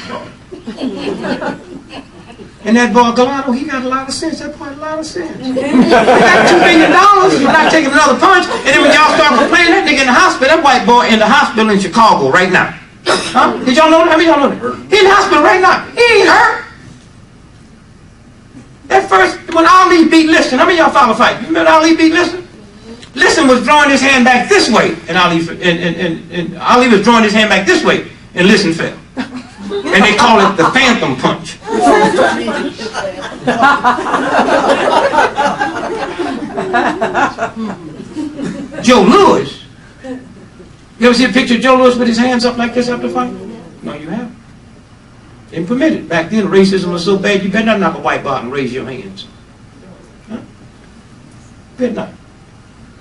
Speaker 1: And that boy Galano, he got a lot of sense. That boy had a lot of sense. He got $2 million for not taking another punch. And then when y'all start complaining, that nigga in the hospital, that white boy in the hospital in Chicago right now. Huh? Did y'all know that? How many y'all know that? He in the hospital right now. He ain't hurt. That first, when Ali beat Liston, how many y'all follow fight? You remember Ali beat Liston? Liston was drawing his hand back this way, and Ali was drawing his hand back this way, and Liston fell. And they call it the phantom punch. Joe Louis. You ever see a picture of Joe Louis with his hands up like this after the fight? No, you haven't. Didn't permit it. Back then, racism was so bad, you better not knock a white bar and raise your hands. Huh? Better not.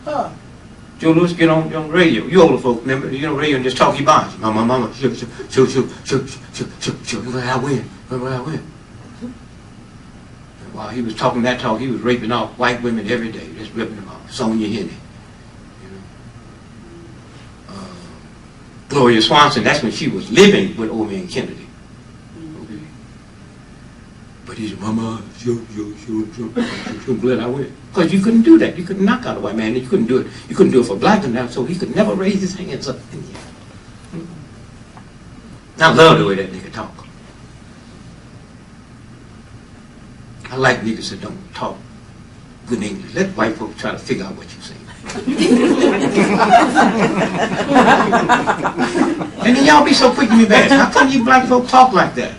Speaker 1: Huh. Joe Louis get on radio. You older folk, remember? You know radio and just talk your bonds. Mama, shoot. I win. I win. And while he was talking that talk, he was raping off white women every day. Just ripping them off. Sonia Henney. You know. Gloria Swanson, that's when she was living with old man Kennedy. Okay. But he's Mama, glad I went. Because you couldn't do that. You couldn't knock out a white man. You couldn't do it. You couldn't do it for black and that, so he could never raise his hands up in the air. I love the way that nigga talk. I like niggas that don't talk good English. Let white folks try to figure out what you're saying. And then y'all be so quick to me back. How come you black folk talk like that?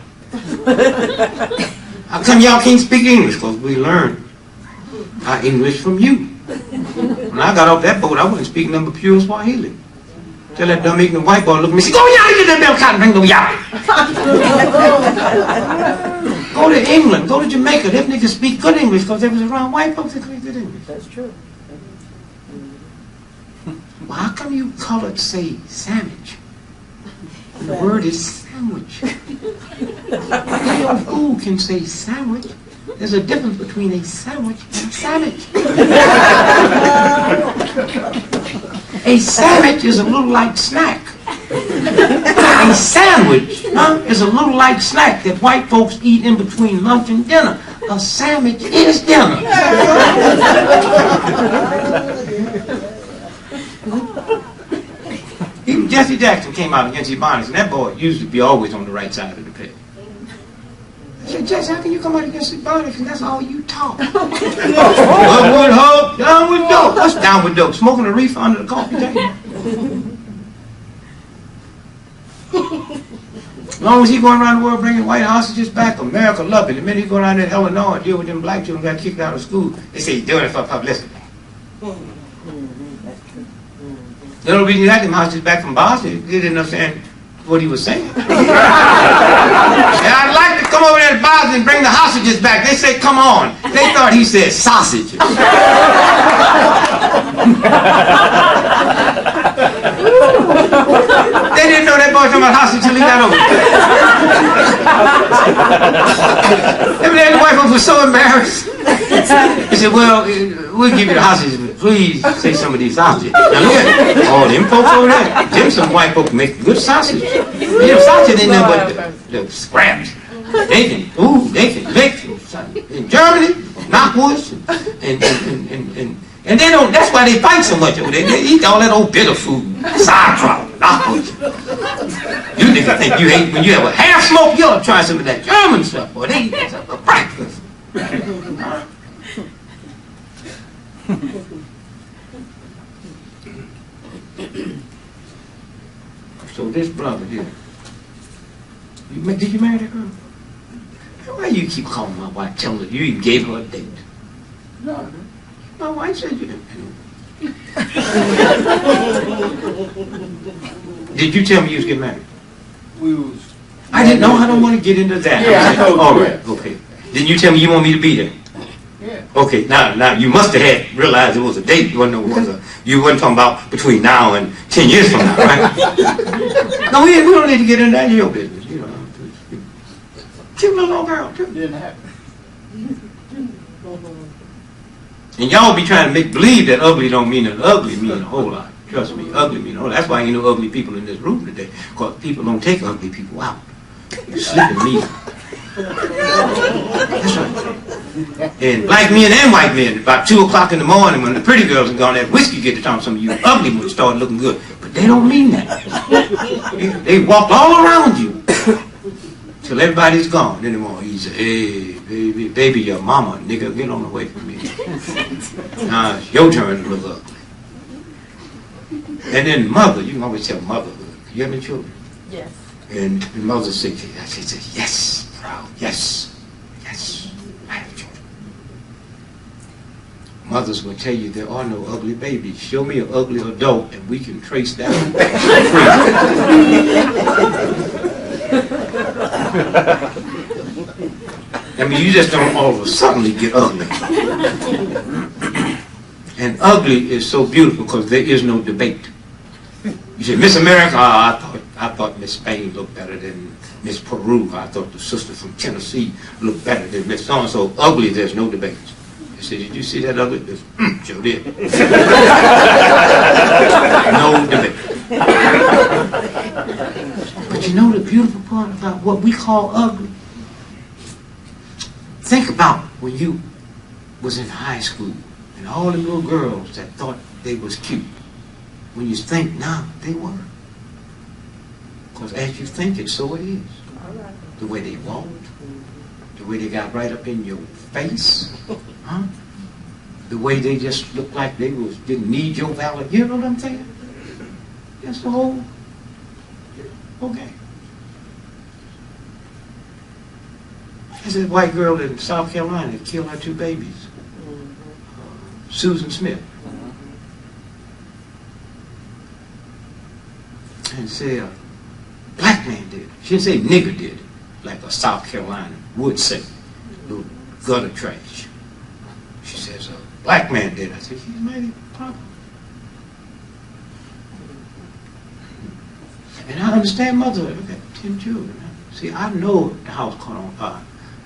Speaker 1: How come y'all can't speak English? Because we learned our English from you. When I got off that boat, I wasn't speaking number pure Swahili. Tell that dumb ignorant white boy look at me and say, go y'all get that damn cotton and bring y'all. Go to England, go to Jamaica. Them niggas speak good English because they was around white folks that speak good English.
Speaker 4: That's true.
Speaker 1: Well, how come you colored say sandwich? And the word is sandwich. Your fool can say sandwich. There's a difference between a sandwich and a sandwich. A sandwich is a little light snack. A sandwich is a little light snack that white folks eat in between lunch and dinner. A sandwich is dinner. Even Jesse Jackson came out against Ebonics, and that boy used to be always on the right side of the peg. I said, Jesse, how can you come out against Ebonics and that's all you talk? Upward hope, downward dope. What's downward dope? Smoking a reefer under the coffee table? As long as he going around the world bringing white hostages back, America love it. The minute he go around there in Illinois and deal with them black children who got kicked out of school, they say he's doing it for publicity. The only reason he got them hostages back from Boston, they didn't understand what he was saying. And I'd like to come over there to Boston and bring the hostages back. They say, come on. They thought he said sausages. They didn't know that boy talking about hostage until he got over there. Every day the white folks were so embarrassed. He said, well, we'll give you the hostages, but please say some of these sausages. Now look at all them folks over there. Them some white folks make good sausage. You know, sausage ain't nothing but the scraps. They can make in Germany, knockwoods, and they don't. That's why they fight so much over there. They eat all that old bitter food, sauerkraut, knockwoods. You niggas think you hate when you have a half smoke. You ought to try some of that German stuff, boy. They eat that stuff for breakfast. So this brother here, did you marry that girl? Why you keep calling my wife, telling her you even gave her a date?
Speaker 3: No,
Speaker 1: My wife said you didn't. Did you tell me you was getting married?
Speaker 3: we was.
Speaker 1: I didn't know. I don't want to get into that.
Speaker 3: Yeah, I told you
Speaker 1: all
Speaker 3: that.
Speaker 1: right, okay. Then you tell me you want me to be there.
Speaker 3: Yeah.
Speaker 1: Okay, now you must have had realized it was a date. You wasn't talking about between now and 10 years from now, right? No, we don't need to get into that. It's your business, you know. Cute little old girl, too.
Speaker 3: Didn't happen.
Speaker 1: And y'all be trying to make believe that ugly don't mean that ugly mean a whole lot. Trust me, ugly mean a whole lot. That's why ain't no ugly people in this room today. Because people don't take ugly people out. You sleeping me. That's right. And black men and white men, about 2 o'clock in the morning when the pretty girls are gone, that whiskey get to talk, some of you ugly ones start looking good. But they don't mean that. They walk all around you till everybody's gone. Then they want to say, hey, baby, your mama, nigga, get on away from me. Now it's your turn to look ugly. And then mother, you can always tell motherhood. You have any children?
Speaker 4: Yes.
Speaker 1: And the mother said, yes, proud, yes, I have children. Mothers will tell you there are no ugly babies. Show me an ugly adult and we can trace that back. I mean, you just don't all of a sudden get ugly. And ugly is so beautiful because there is no debate. You say, Miss America, I thought Miss Spain looked better than Miss Peru. I thought the sister from Tennessee looked better than Miss so-and-so. Ugly, there's no debate. You say, did you see that ugly? Sure did. No debate. But you know the beautiful part about what we call ugly? Think about when you was in high school and all the little girls that thought they was cute, when you think now, they were. Because as you think it, so it is.
Speaker 4: All right.
Speaker 1: The way they walked, the way they got right up in your face, huh? The way they just looked like they didn't need your validation. You know what I'm saying? That's the whole. Okay. There's a white girl in South Carolina that killed her 2 babies. Susan Smith. And said a black man did it. She didn't say nigger did it, like a South Carolina would say. Little gutter trash. She says a black man did it. I said, she's mighty proper. And I understand motherhood. I've got 10 children. See, I know the house caught on fire.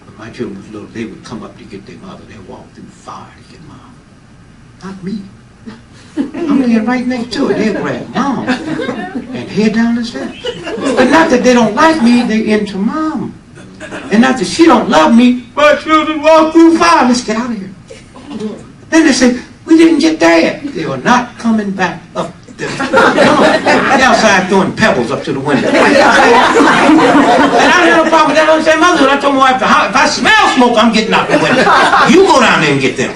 Speaker 1: When my children was little, they would come up to get their mother. They'd walk through fire to get mom. Not me. I'm laying right next to it. They'll grab mom and head down the steps. But not that they don't like me, they into mom. And not that she don't love me, my children walk through fire. Let's get out of here. Then they say, we didn't get there. They were not coming back up. They're outside throwing pebbles up to the window. And I had no problem with that. I said, mother, I told my wife, if I smell smoke, I'm getting out the window. You go down there and get them.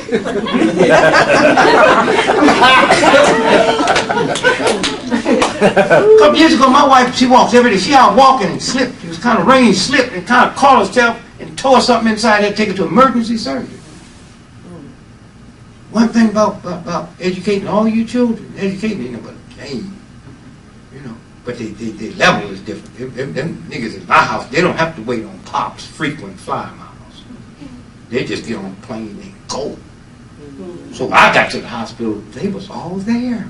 Speaker 1: A couple years ago, my wife, she walks every day. She out walking and slipped. It was kind of rain, slipped, and kind of caught herself and tore something inside there, take her to emergency surgery. One thing about educating all you children, educating them, but hey, you know, but their level is different. Them niggas in my house, they don't have to wait on Pop's frequent flyer miles. They just get on a plane and go. So I got to the hospital, they was all there.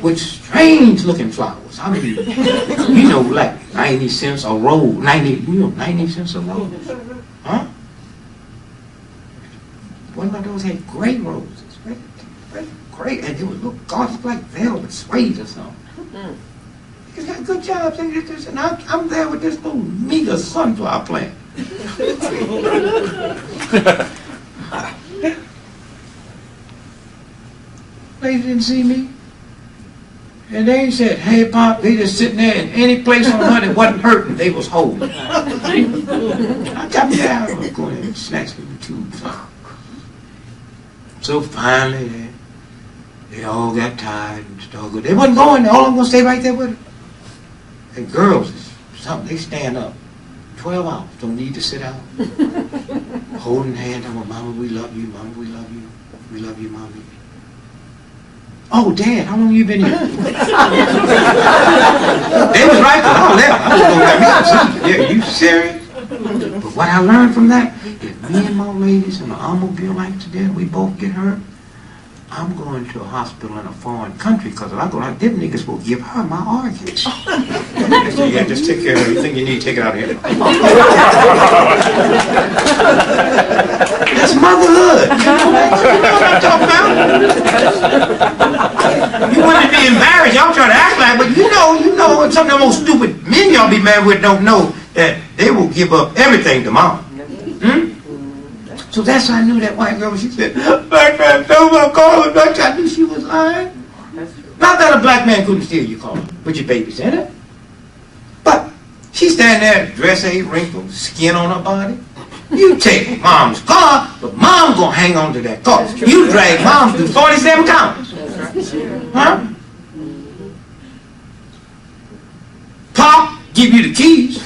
Speaker 1: With strange looking flowers. I mean, you know, like 90 cents a roll, 90 cents a roll. Huh? One of those had gray roses, great, and it would look gaudy like velvet suede or something. He's got good jobs, and I'm there with this little meager sunflower plant. They didn't see me, and they ain't said, "Hey, Pop." They just sitting there in any place on her that wasn't hurting, they was holding. I got me out. I was going in and snatched me the tubes. So finally, they all got tired and struggled. They wasn't going there. All of them going to stay right there with her. And girls, something, they stand up 12 hours, don't need to sit down. Holding hands, I'm like, Mama, we love you. Mama, we love you. We love you, Mommy. Oh, Dad, how long you been here? They was right for all that. I was going to let me. Yeah, you serious? But what I learned from that, if me and my ladies in an automobile accident, we both get hurt, I'm going to a hospital in a foreign country, because if I go out, them niggas will give her my organs. So yeah, just take care of everything you need, take it out of here. That's motherhood. You know what I'm talking about? You want to be embarrassed, y'all try to act like, but you know, and some of the most stupid men y'all be married with don't know that they will give up everything to mom. So that's how I knew that white girl. She said, black man stole my car. I knew she was lying. Not that a black man couldn't steal your car, but your babysitter. But she standing there, dress ain't wrinkled, skin on her body. You take mom's car, but mom gonna hang on to that car. You drag mom through 47 counties. Huh? Pop give you the keys.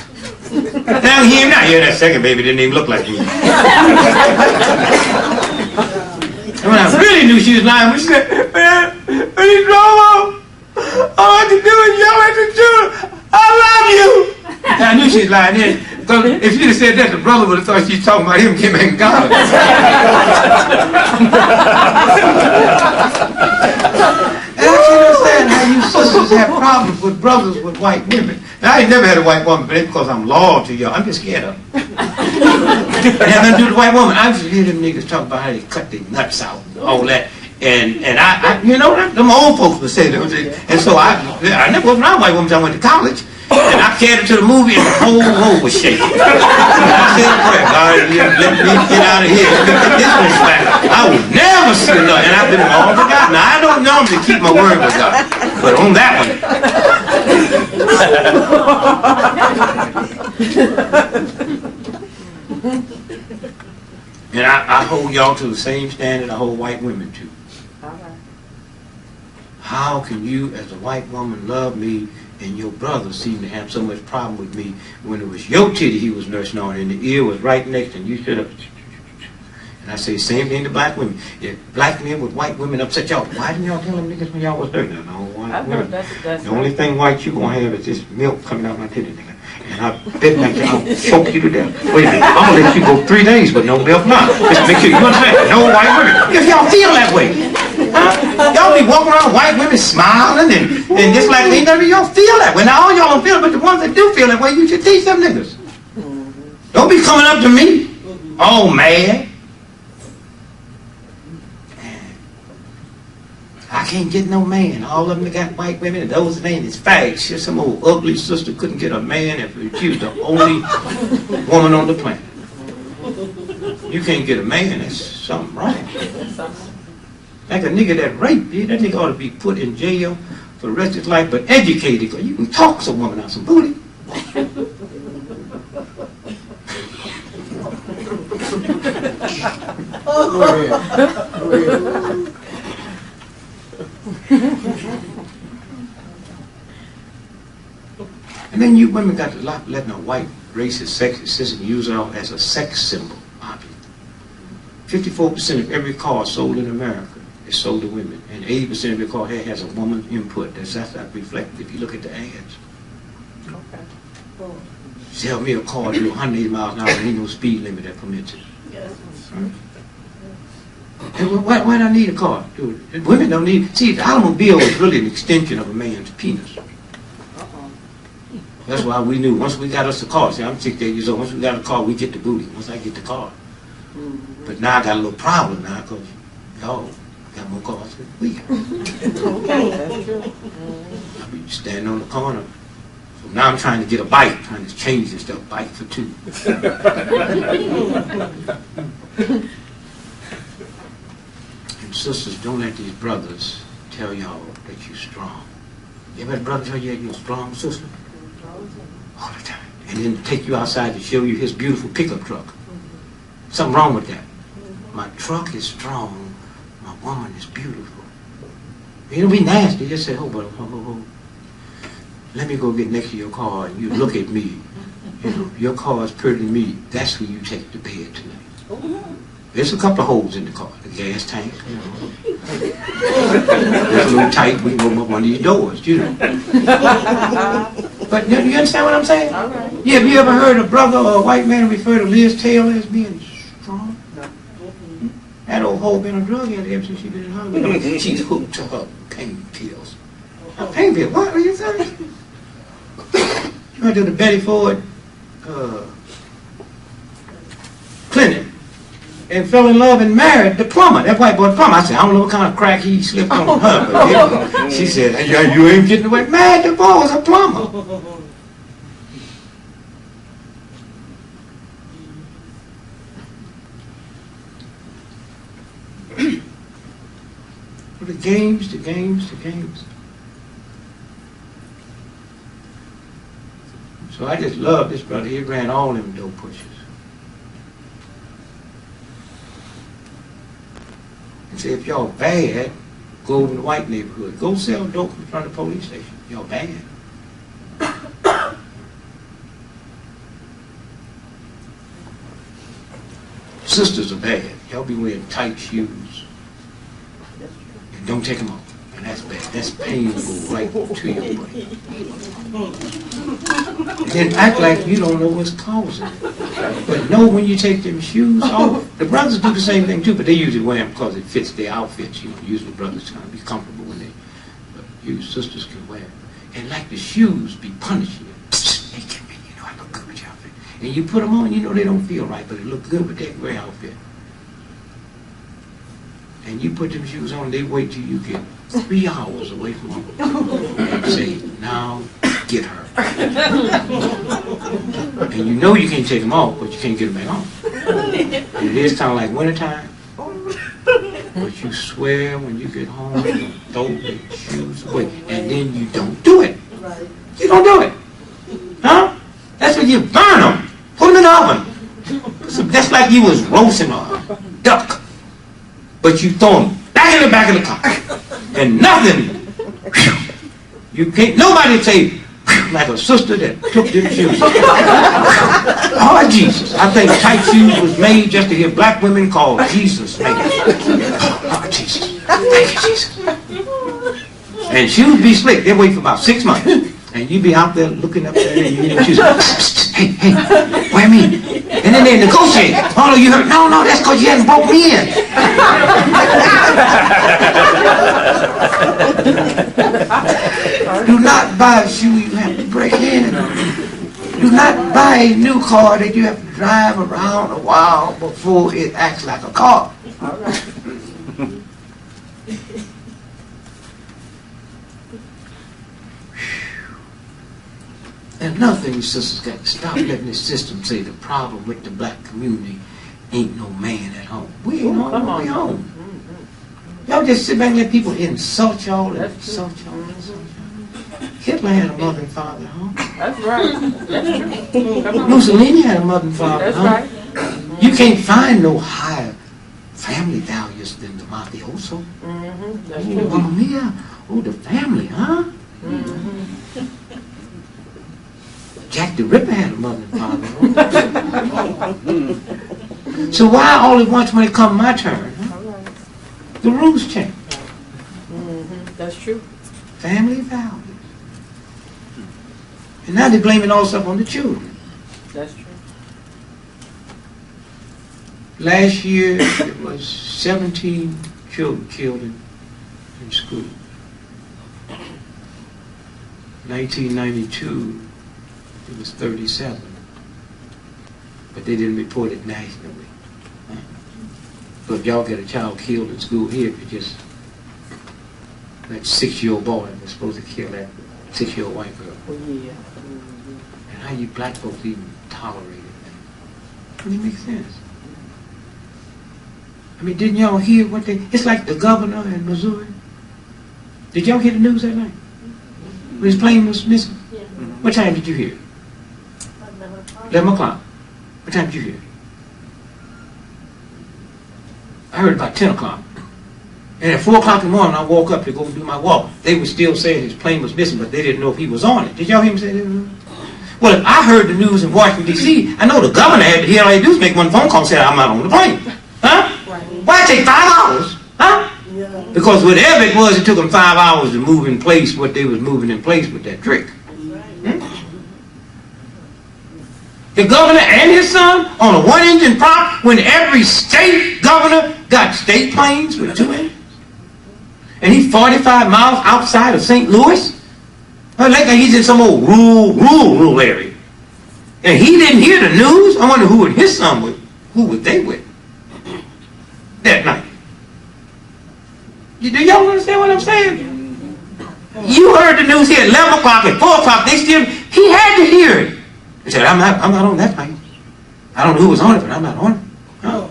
Speaker 1: Now hear him now. Yeah, that second baby didn't even look like me. And when I really knew she was lying, she said, man, when he drove off, all I could do is yell at the children, I love you. And I knew she was lying then. Because if she'd have said that, the brother would have thought she was talking about him, came back and got her. And I can't understand how you sisters have problems with brothers with white women. Now, I ain't never had a white woman, but it's because I'm loyal to y'all. I'm just scared of them. It had nothing to do with the white woman. I used to hear them niggas talk about how they cut their nuts out and all that. And I you know, them old folks would say that. And so I never was around white women until I went to college. And I carried it to the movie and the whole room was shaking. I said a prayer, God, let me get out of here. Let me get this one back. I would never see another. And I've been all forgotten. Now, I don't normally keep my word with God. But on that one. And I hold y'all to the same standard I hold white women to. How can you, as a white woman, love me and your brother seemed to have so much problem with me when it was your titty he was nursing on and the ear was right next and you stood up. And I say same thing to black women. If black men with white women upset y'all, why didn't y'all tell them niggas when y'all was dirty? No, white women. The only thing white you gonna have is this milk coming out my titty, nigga. And I bet like I'll choke you to death. Wait a minute, I'm gonna let you go 3 days with no milk now. Just make sure you understand. No white women. If y'all feel that way. Huh? Y'all be walking around white women smiling and just like ain't none of y'all feel that way. Now all y'all don't feel it, but the ones that do feel that way, you should teach them niggas. Don't be coming up to me, all mad. I can't get no man. All of them that got white women, and those names is fags. Just some old ugly sister couldn't get a man if she was the only woman on the planet. You can't get a man, that's something wrong. Like a nigga that raped you, that nigga ought to be put in jail for the rest of his life, but educated, because you can talk some woman out some booty.
Speaker 3: Go ahead. Go ahead.
Speaker 1: And then you women got to letting a white racist sexist use it as a sex symbol object. 54% of every car sold in America is sold to women, and 80% of every car has a woman's input. That's not reflected if you look at the ads.
Speaker 4: Okay.
Speaker 1: Sell me a car do 180 miles an hour and ain't no speed limit that permits it.
Speaker 2: Yes.
Speaker 1: Right? And why do I need a car? Dude, women don't need. See, the automobile is really an extension of a man's penis. That's why we knew once we got us a car. See, I'm 68 years old. Once we got a car, we get the booty. Once I get the car. But now I got a little problem now because y'all got more cars than we got.
Speaker 4: Okay, that's true.
Speaker 1: I be standing on the corner. So now I'm trying to get a bike, trying to change this stuff, bike for 2. And sisters, don't let these brothers tell y'all that you're strong. You ever had a brother tell you you're a strong sister? All the time. And then take you outside to show you his beautiful pickup truck. Something wrong with that. My truck is strong. My woman is beautiful. You don't be nasty. Just say, oh, but let me go get next to your car and you look at me. You know, your car is pretty to me. That's who you take to bed tonight. There's a couple of holes in the car. The gas tank, you know. It's a little tight. We can open up one of these doors, you know. But you understand what I'm saying?
Speaker 4: Okay.
Speaker 1: Yeah, have you ever heard a brother or a white man refer to Liz Taylor as being strong? No. That old hoe been a drug addict ever since she been in Hollywood. She's hooked to her pain pills. Pain pills? What are you saying? You went to the Betty Ford clinic and fell in love and married the plumber, that white boy plumber. I said, I don't know what kind of crack he slipped on her, but you know, she said, yeah, you ain't getting away. Man, the boy was a plumber. The games. So I just love this brother. He ran all them dope pushes. And say, if y'all bad, go over to the white neighborhood. Go sell dope in front of the police station. Y'all bad. Sisters are bad. Y'all be wearing tight shoes. And don't take them off. And that's bad. That's pain to go right to your brain. And then act like you don't know what's causing it. But know when you take them shoes off. The brothers do the same thing too, but they usually wear them because it fits their outfits. You know, usually brothers trying to be comfortable when they, but you sisters can wear them. And like the shoes be punishing you. Hey, come in, you know I look good with your outfit. And you put them on, you know they don't feel right, but it look good with that gray outfit. and you put them shoes on, they wait till you get 3 hours away from home and say, now get her. And you know you can't take them off, but you can't get them back on. And it is kind of like wintertime. But you swear when you get home, you don't throw the shoes away. And then you don't do it.
Speaker 2: Right.
Speaker 1: You don't do it. Huh? That's when you burn them. Put them in the oven. So that's like you was roasting a duck. But you throw them back in the back of the car. And nothing. You can't, nobody say, like a sister that took them shoes. Oh, Jesus. I think tight shoes was made just to hear black women call Jesus made it. Oh, Jesus. Thank you, Jesus. And shoes be slick. They wait for about 6 months. And you be out there looking up there and you hear shoes. Hey, wear me. And then they negotiate. Oh, you heard? No, that's because you hadn't broke me in. Do not buy a shoe you have to break in. Do not buy a new car that you have to drive around a while before it acts like a car.
Speaker 4: All right.
Speaker 1: And another thing, you sisters got to stop letting this system say the problem with the black community ain't no man at home. We ain't home, we home. Y'all just sit back and let people insult y'all and insult y'all and insult y'all. Hitler had a mother and father at home.
Speaker 4: That's right. That's true. Come on.
Speaker 1: Mussolini had a mother and father at
Speaker 4: That's
Speaker 1: home.
Speaker 4: right.
Speaker 1: You can't find no higher family values than the mafioso.
Speaker 4: That's
Speaker 1: Oh,
Speaker 4: true.
Speaker 1: Mamma Mia. Oh, the family, huh? Jack the Ripper had a mother and father at home. So why all at once when it come my turn? Huh?
Speaker 4: All right.
Speaker 1: The rules change.
Speaker 4: That's true.
Speaker 1: Family values. And now they're blaming all stuff on the children.
Speaker 4: That's true.
Speaker 1: Last year, it was 17 children killed in school. 1992, it was 37. But they didn't report it nationally. So if y'all get a child killed in school here, it just, that 6-year-old boy was supposed to kill that 6-year-old white girl.
Speaker 4: Oh, yeah.
Speaker 1: And how you black folks even tolerate it? Doesn't it make sense? I mean, didn't y'all hear what they... It's like the governor in Missouri. Did y'all hear the news that night? When his plane was missing?
Speaker 2: Yeah.
Speaker 1: What time did you hear? 11 o'clock. What time did you hear? I heard about 10 o'clock. And at 4 o'clock in the morning, I woke up to go do my walk. They were still saying his plane was missing, but they didn't know if he was on it. Did y'all hear me say that? Well, if I heard the news in Washington, D.C., I know the governor had to hear all he do is make one phone call and say, I'm not on the plane. Huh? Why take 5 hours? Huh?
Speaker 2: Yeah.
Speaker 1: Because whatever it was, it took them 5 hours to move in place what they was moving in place with that trick. The governor and his son on a 1-engine prop when every state governor got state planes with 2 engines. And he's 45 miles outside of St. Louis. Like he's in some old rural area. And he didn't hear the news. I wonder who and his son with. Who were they with that night? Do y'all understand what I'm saying? You heard the news here at 11 o'clock, at 4 o'clock, he had to hear it. He said, I'm not on that plane. I don't know who was on it, but I'm not on it. Huh?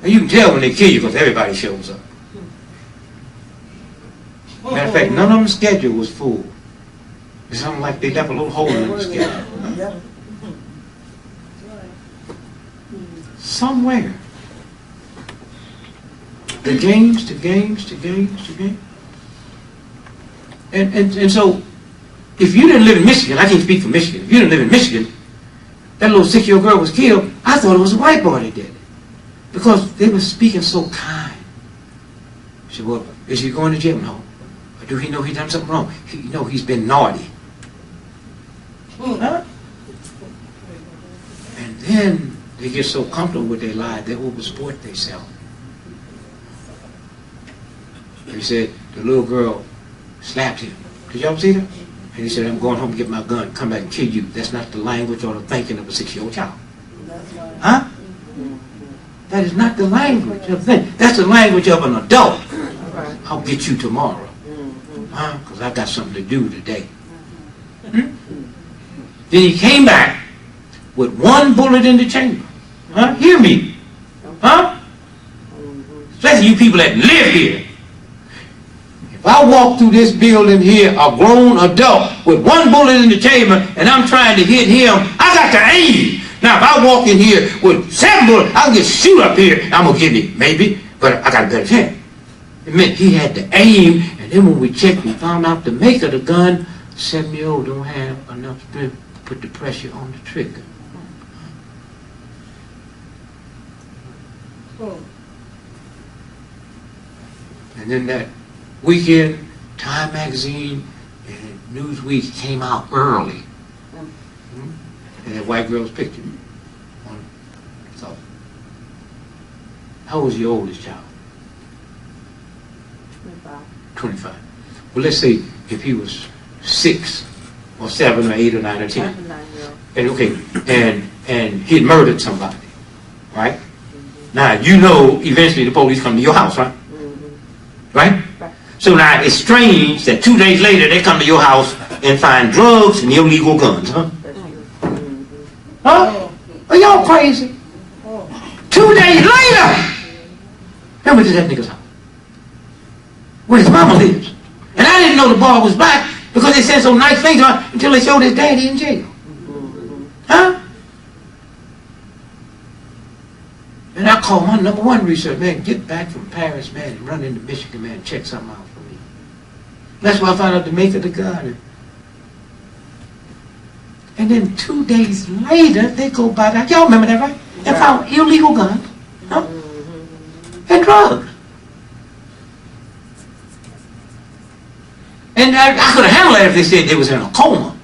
Speaker 1: And you can tell when they kill you because everybody shows up. Matter of fact, none of them's schedule was full. It's something like they left a little hole in the schedule.
Speaker 2: Yep.
Speaker 1: Somewhere. The games. And so, if you didn't live in Michigan, I can't speak for Michigan. If you didn't live in Michigan, that little 6-year-old girl was killed, I thought it was a white boy that did it. Because they were speaking so kind. She said, well, is he going to jail? No. Or do he know he done something wrong? He's been naughty. Huh? And then they get so comfortable with their lives, they oversport themselves. He said, the little girl slapped him. Did y'all see that? And he said, I'm going home to get my gun, come back and kill you. That's not the language or the thinking of a 6-year-old child.
Speaker 2: That's right.
Speaker 1: Huh? That is not the language of them. That's the language of an adult.
Speaker 4: Right.
Speaker 1: I'll get you tomorrow.
Speaker 4: Mm-hmm.
Speaker 1: Because I got something to do today. Then he came back with one bullet in the chamber. Hear me. Especially you people that live here. If I walk through this building here, a grown adult with one bullet in the chamber, and I'm trying to hit him, I got to aim. Now, if I walk in here with 7 bullets, I'll get shoot up here. I'm going to get it, maybe, but I got a better chance. It meant he had to aim, and then when we checked, we found out the maker of the gun, 7-year-old don't have enough strength to put the pressure on the trigger. And then that weekend, Time Magazine and Newsweek came out early. And that white girl's picture. So, how old was your oldest child? 25. Well, let's say if he was 6 or 7 or 8 or 9 or 10. And okay, and he had murdered somebody, right? Now, you know eventually the police come to your house, right? Right? So now it's strange that 2 days later they come to your house and find drugs and illegal guns, huh? Huh? Are y'all crazy? 2 days later! Then we to that nigga's house, where his mama lives. And I didn't know the boy was black because they said some nice things on until they showed his daddy in jail. Huh? And I called my #1 research, man, get back from Paris, man, and run into Michigan, man, and check something out for me. That's where I found out the maker of the gun. And then 2 days later, they go by that. Y'all remember that, right? They found illegal guns, huh? And drugs. And I could have handled it if they said they was in a coma.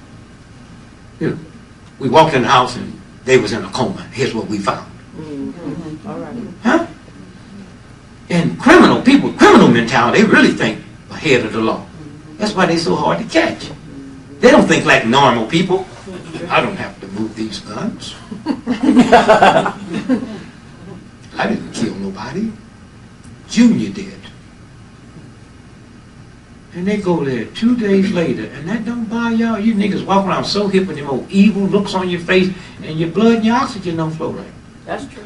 Speaker 1: You know, we walked in the house and they was in a coma. Here's what we found.
Speaker 4: All right.
Speaker 1: Huh? And criminal people, criminal mentality, they really think ahead of the law. That's why they're so hard to catch. They don't think like normal people. I don't have to move these guns. I didn't kill nobody. Junior did. And they go there 2 days later, and that don't bother y'all. You niggas walk around so hip with them old evil looks on your face, and your blood and your oxygen don't flow right.
Speaker 4: That's true.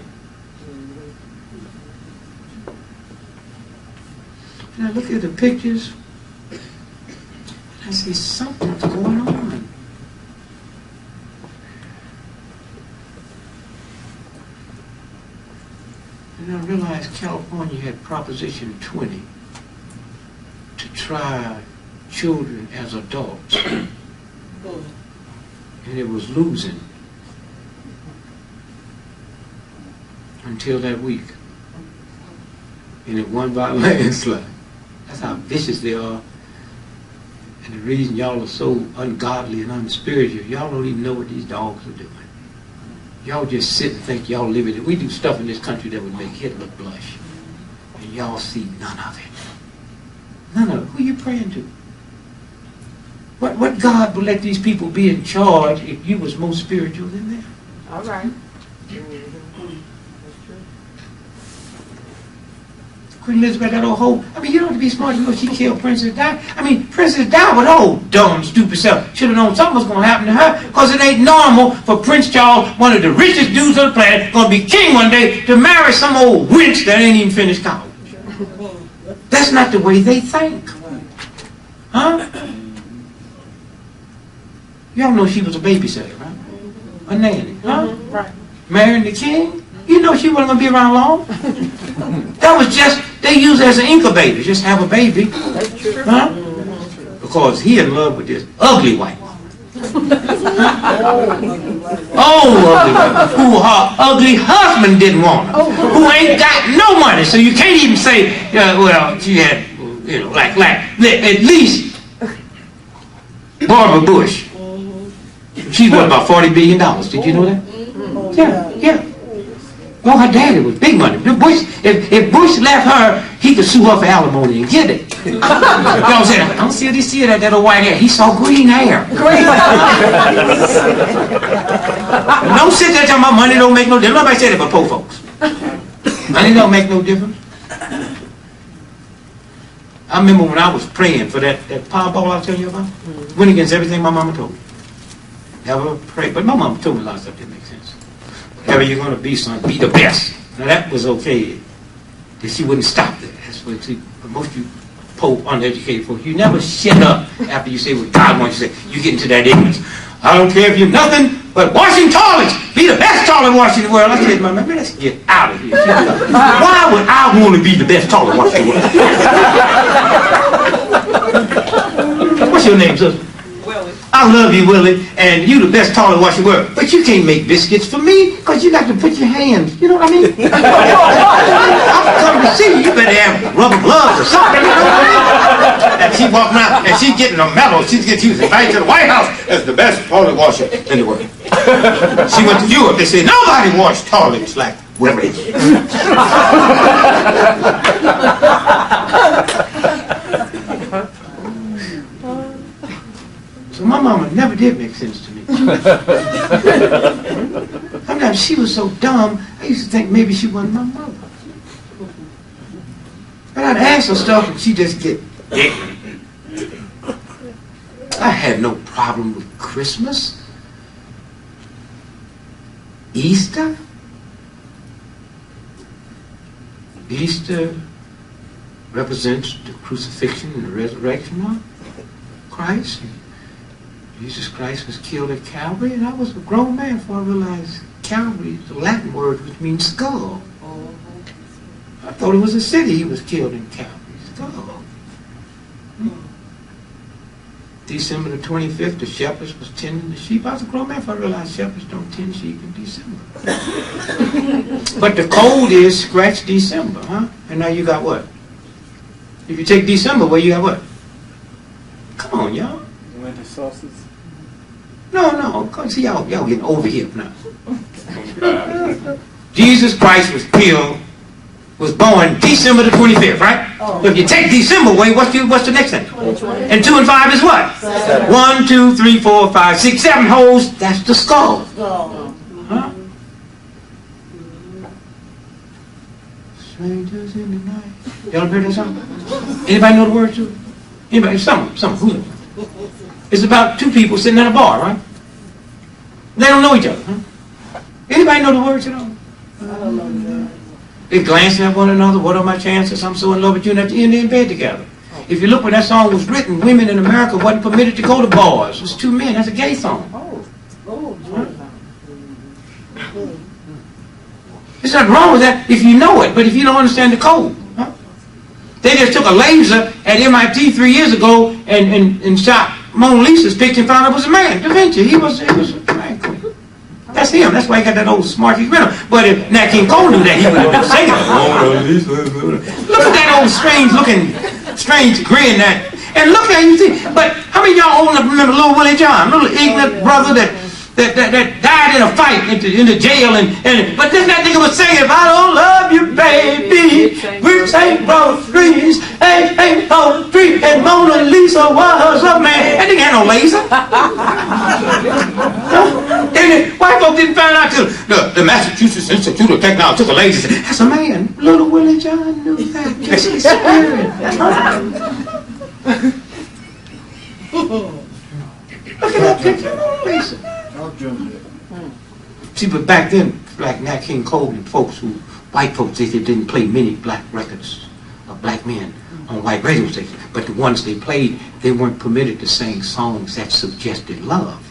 Speaker 1: And I look at the pictures, and I see something's going on. And I realized California had Proposition 20 to try children as adults. And it was losing until that week. And it won by a landslide. That's how vicious they are. And the reason y'all are so ungodly and unspiritual, y'all don't even know what these dogs are doing. Y'all just sit and think y'all live in it. We do stuff in this country that would make Hitler blush. And y'all see none of it. None of it. Who are you praying to? What God would let these people be in charge if you was more spiritual than them?
Speaker 4: All right.
Speaker 1: Queen Elizabeth, that old hoe. I mean, you don't have to be smart. You know she killed Princess Di. I mean, Princess Di with old dumb, stupid self. Should have known something was going to happen to her, because it ain't normal for Prince Charles, one of the richest dudes on the planet, going to be king one day, to marry some old wench that ain't even finished college. That's not the way they think. Huh? Y'all know she was a babysitter, right? A nanny, huh?
Speaker 4: Right.
Speaker 1: Marrying the king? You know she wasn't going to be around long. That was just, they use it as an incubator. Just have a baby.
Speaker 4: That's true.
Speaker 1: Huh? Because he in love with this ugly white woman. Oh, ugly woman. Who her ugly husband didn't want her. Who ain't got no money. So you can't even say, well, she had, you know, like at least Barbara Bush. She's worth about $40 billion. Did you know that? Yeah. Well, her daddy was big money. If Bush left her, he could sue her for alimony and get it. You know what I'm saying? I don't see that old white hair. He saw green hair. Don't sit there talking about money don't make no difference. Nobody said it but poor folks. And it don't make no difference. I remember when I was praying for that Powerball I was telling you about. Went against everything my mama told me. Never pray. But my mama told me a lot of stuff that makes sense. Whatever you're going to be, son, be the best. Now that was okay. That she wouldn't stop there. That's what she, most of you poor, uneducated folks, you never shut up after you say what God wants you to say. You get into that ignorance. I don't care if you're nothing but washing toilets. Be the best toilet washer in the world. I said, man, let's get out of here. Why would I want to be the best toilet washer in the world? What's your name, sister? I love you, Willie, and you the best toilet washer in the world. But you can't make biscuits for me, because you got to put your hands, you know what I mean? I'm coming to see you. You better have rubber gloves or something, you know what I mean? And she walking out, and she's getting a medal. She's invited to the White House as the best toilet washer in the world. She went to Europe. They said, nobody washed toilets like Willie. So my mama never did make sense to me. Sometimes she was so dumb, I used to think maybe she wasn't my mother. But I'd ask her stuff and she'd just get ignorant. I had no problem with Christmas, Easter. Easter represents the crucifixion and the resurrection of Christ. Jesus Christ was killed at Calvary, and I was a grown man before I realized Calvary is a Latin word which means skull. I thought it was a city he was killed in Calvary, skull. December the 25th, the shepherds was tending the sheep. I was a grown man before I realized shepherds don't tend sheep in December. But the code is scratch December, huh? And now you got what? If you take December, well, you got what? Come on, y'all.
Speaker 3: Winter solstice.
Speaker 1: No, see y'all getting over here now. Jesus Christ was killed, was born December the 25th, right?
Speaker 2: Oh.
Speaker 1: So if you take December away, what's the next thing?
Speaker 2: 2020.
Speaker 1: And 2 and 5 is what? 1, 2, 3, 4, 5, 6, 7 holes. That's the skull.
Speaker 2: Oh.
Speaker 1: Huh? Strangers in the night. Y'all heard that song? Anybody know the words to it? Anybody? Some. Who? It's about 2 people sitting at a bar, right? They don't know each other, huh? Anybody know the words at all?
Speaker 2: I don't know that.
Speaker 1: They glancing at one another. What are my chances? I'm so in love with you, and at the end they're in bed together. If you look when that song was written, women in America wasn't permitted to go to bars. It was 2 men. That's a gay song. There's nothing wrong with that if you know it, but if you don't understand the code. Huh? They just took a laser at MIT 3 years ago and shot Mona Lisa's picture and found out it was a man. Da Vinci. He was a drag queen. That's him. That's why he got that old smarty grin. But if Nat King Cole knew that, he would have been singing. Look at that old strange grin that. And look how you see. But how many of y'all old enough remember little Willie John, little ignorant brother that died in a fight in the jail but then that nigga was singing, if I don't love you, baby, which ain't no trees, ain't no tree, and Mona Lisa was a man. That nigga had no laser. And white folks didn't find out till the Massachusetts Institute of Technology took a laser and said, that's a man. Little Willie John knew that. Just his spirit. Look at that picture. Lisa. See, but back then, like Nat King Cole and white folks, they didn't play many black records of black men on white radio stations. But the ones they played, they weren't permitted to sing songs that suggested love.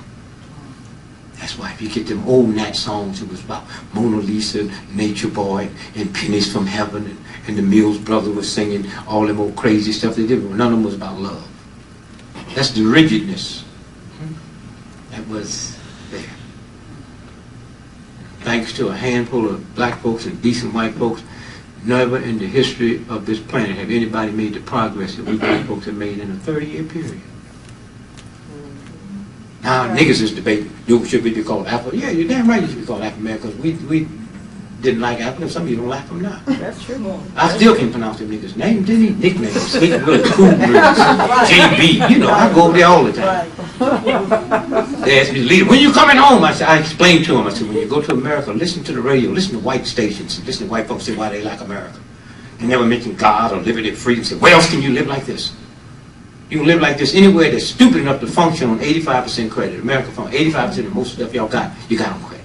Speaker 1: That's why if you get them old Nat songs, it was about Mona Lisa, Nature Boy, and Pennies from Heaven, and the Mills brother was singing all them old crazy stuff they did, but none of them was about love. That's the rigidness that was there. Thanks to a handful of black folks and decent white folks, never in the history of this planet have anybody made the progress that we black folks have made in a 30-year period. Now niggas is debating, should we be called Afro? Yeah, you're damn right you should be called African American, because we didn't like Africans, some of you don't like them now.
Speaker 4: That's true.
Speaker 1: I still can't pronounce them niggas' names, didn't he? Nicknames, Slick Little Cool Breeze, JB, you know, I go over there all the time.
Speaker 2: Right.
Speaker 1: They asked me to leave. When you coming home, I explained to them, I said, when you go to America, listen to the radio, listen to white stations, and listen to white folks say why they like America. They never mention God or liberty or freedom. Say, where else can you live like this? You can live like this anywhere that's stupid enough to function on 85% credit. America function 85% of most stuff y'all got, you got on credit.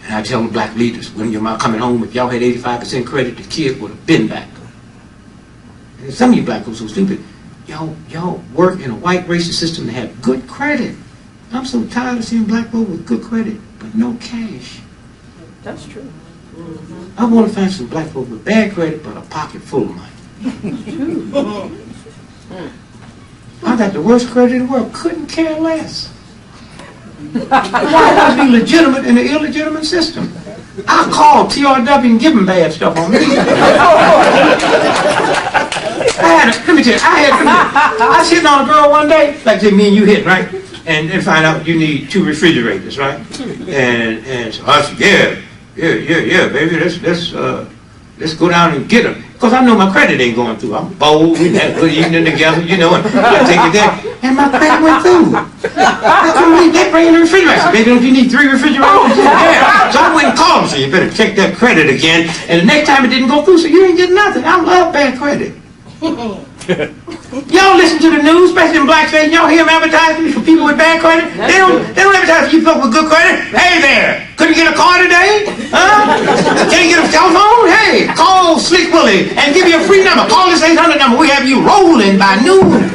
Speaker 1: And I tell the black leaders, when you're coming home, if y'all had 85% credit, the kids would have been back. And some of you black folks are so stupid. Y'all work in a white racist system to have good credit. I'm so tired of seeing black folks with good credit, but no cash.
Speaker 4: That's true.
Speaker 1: I want to find some black folks with bad credit, but a pocket full of money. I got the worst credit in the world. Couldn't care less. Why would I be legitimate in an illegitimate system? I call TRW and give them bad stuff on me. Let me tell you, I was hitting on a girl one day, like me and you hit, right? And find out you need 2 refrigerators, right? And so I said, yeah, baby, let's go down and get them. Because I know my credit ain't going through. I'm bold, we had a good evening together, you know, and I take it there. And my credit went through. I couldn't believe they bring in the refrigerator. I said, baby, don't you need 3 refrigerators? Yeah. So I went and called them, so you better check that credit again. And the next time it didn't go through, so you ain't getting nothing. I love bad credit. Y'all listen to the news, especially in black states. Y'all hear them advertising for people with bad credit. They don't advertise for you folks with good credit. Hey there, couldn't get a car today? Huh? Can't get a cell phone? Hey, call Slick Willie and give you a free number. Call this 800 number. We have you rolling by noon.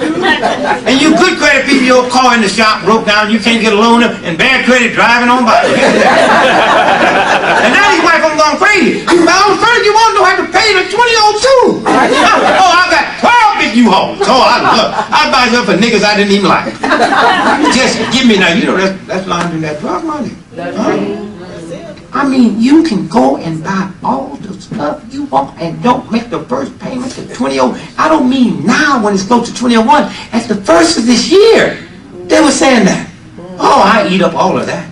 Speaker 1: And you good credit people, your car in the shop broke down. You can't get a loaner, and bad credit driving on by. And now these white folks gone crazy. You buy all the furniture you want, don't have to pay the 2002. Oh, I got 12 big U-Hauls. Oh, I buy stuff for niggas I didn't even like. Just give me now. You know that's laundering that drug money. I mean, you can go and buy all the stuff you want and don't make the first payment to 2001. I don't mean now when it's close to 2001. At the first of this year, they were saying that. Oh, I eat up all of that.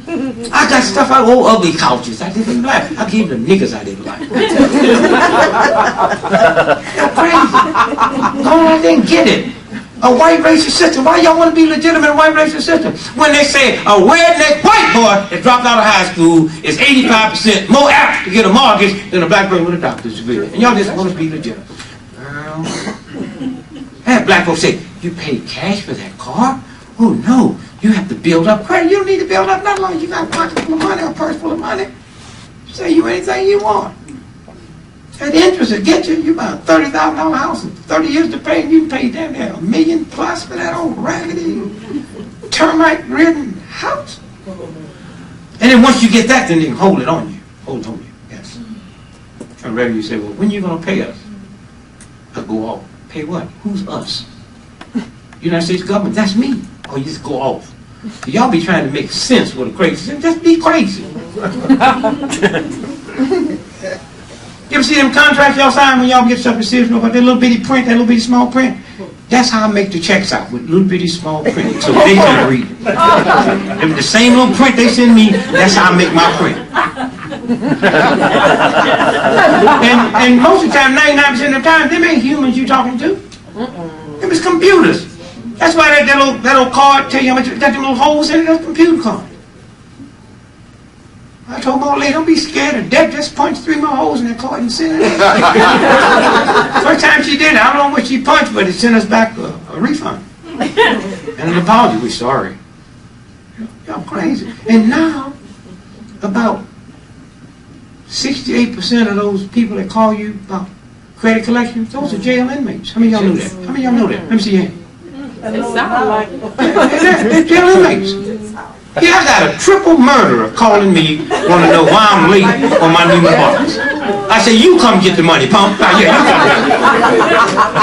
Speaker 1: I got stuff I owe ugly couches I didn't like. I gave the niggas I didn't like. They're crazy. Go on and get it. A white racist system. Why y'all want to be legitimate in a white racist system? When they say a redneck white boy that dropped out of high school is 85% more apt to get a mortgage than a black person with a doctor's degree. And y'all just want to be legitimate. Girl. And black folks say, you paid cash for that car? Oh no, you have to build up credit. You don't need to build up nothing long as you got a pocket full of money or a purse full of money. Say you anything you want. That interest will get you. You buy a $30,000 house in 30 years to pay, and you can pay damn near $1 million plus for that old raggedy, termite-ridden house. And then once you get that, then they can hold it on you. Hold it on you, yes. And revenue say, well, when are you going to pay us? I go off. Pay what? Who's us? United States government, that's me. Or you just go off. So y'all be trying to make sense with a crazy system. Just be crazy. You ever see them contracts y'all sign when y'all get stuff received about that little bitty print, that little bitty small print? That's how I make the checks out, with little bitty small print, so they can read it. If the same little print they send me, that's how I make my print. And most of the time, 99% of the time, them ain't humans you talking to. It was computers. That's why that little card tell you how much, got them little holes in it, that's a computer card. I told my old lady, don't be scared of death, just punch 3 more holes in that card and send it. First time she did it, I don't know what she punched, but it sent us back a refund. And an apology, we're sorry. Y'all crazy. And now, about 68% of those people that call you about credit collection, those are jail inmates. How many of y'all knew that? How many of y'all know that? Let me see your hand.
Speaker 4: It sounds like
Speaker 1: They're jail inmates. Yeah, I got a triple murderer calling me, want to know why I'm late on my new apartment. I say, you come get the money, pump. Yeah, you come get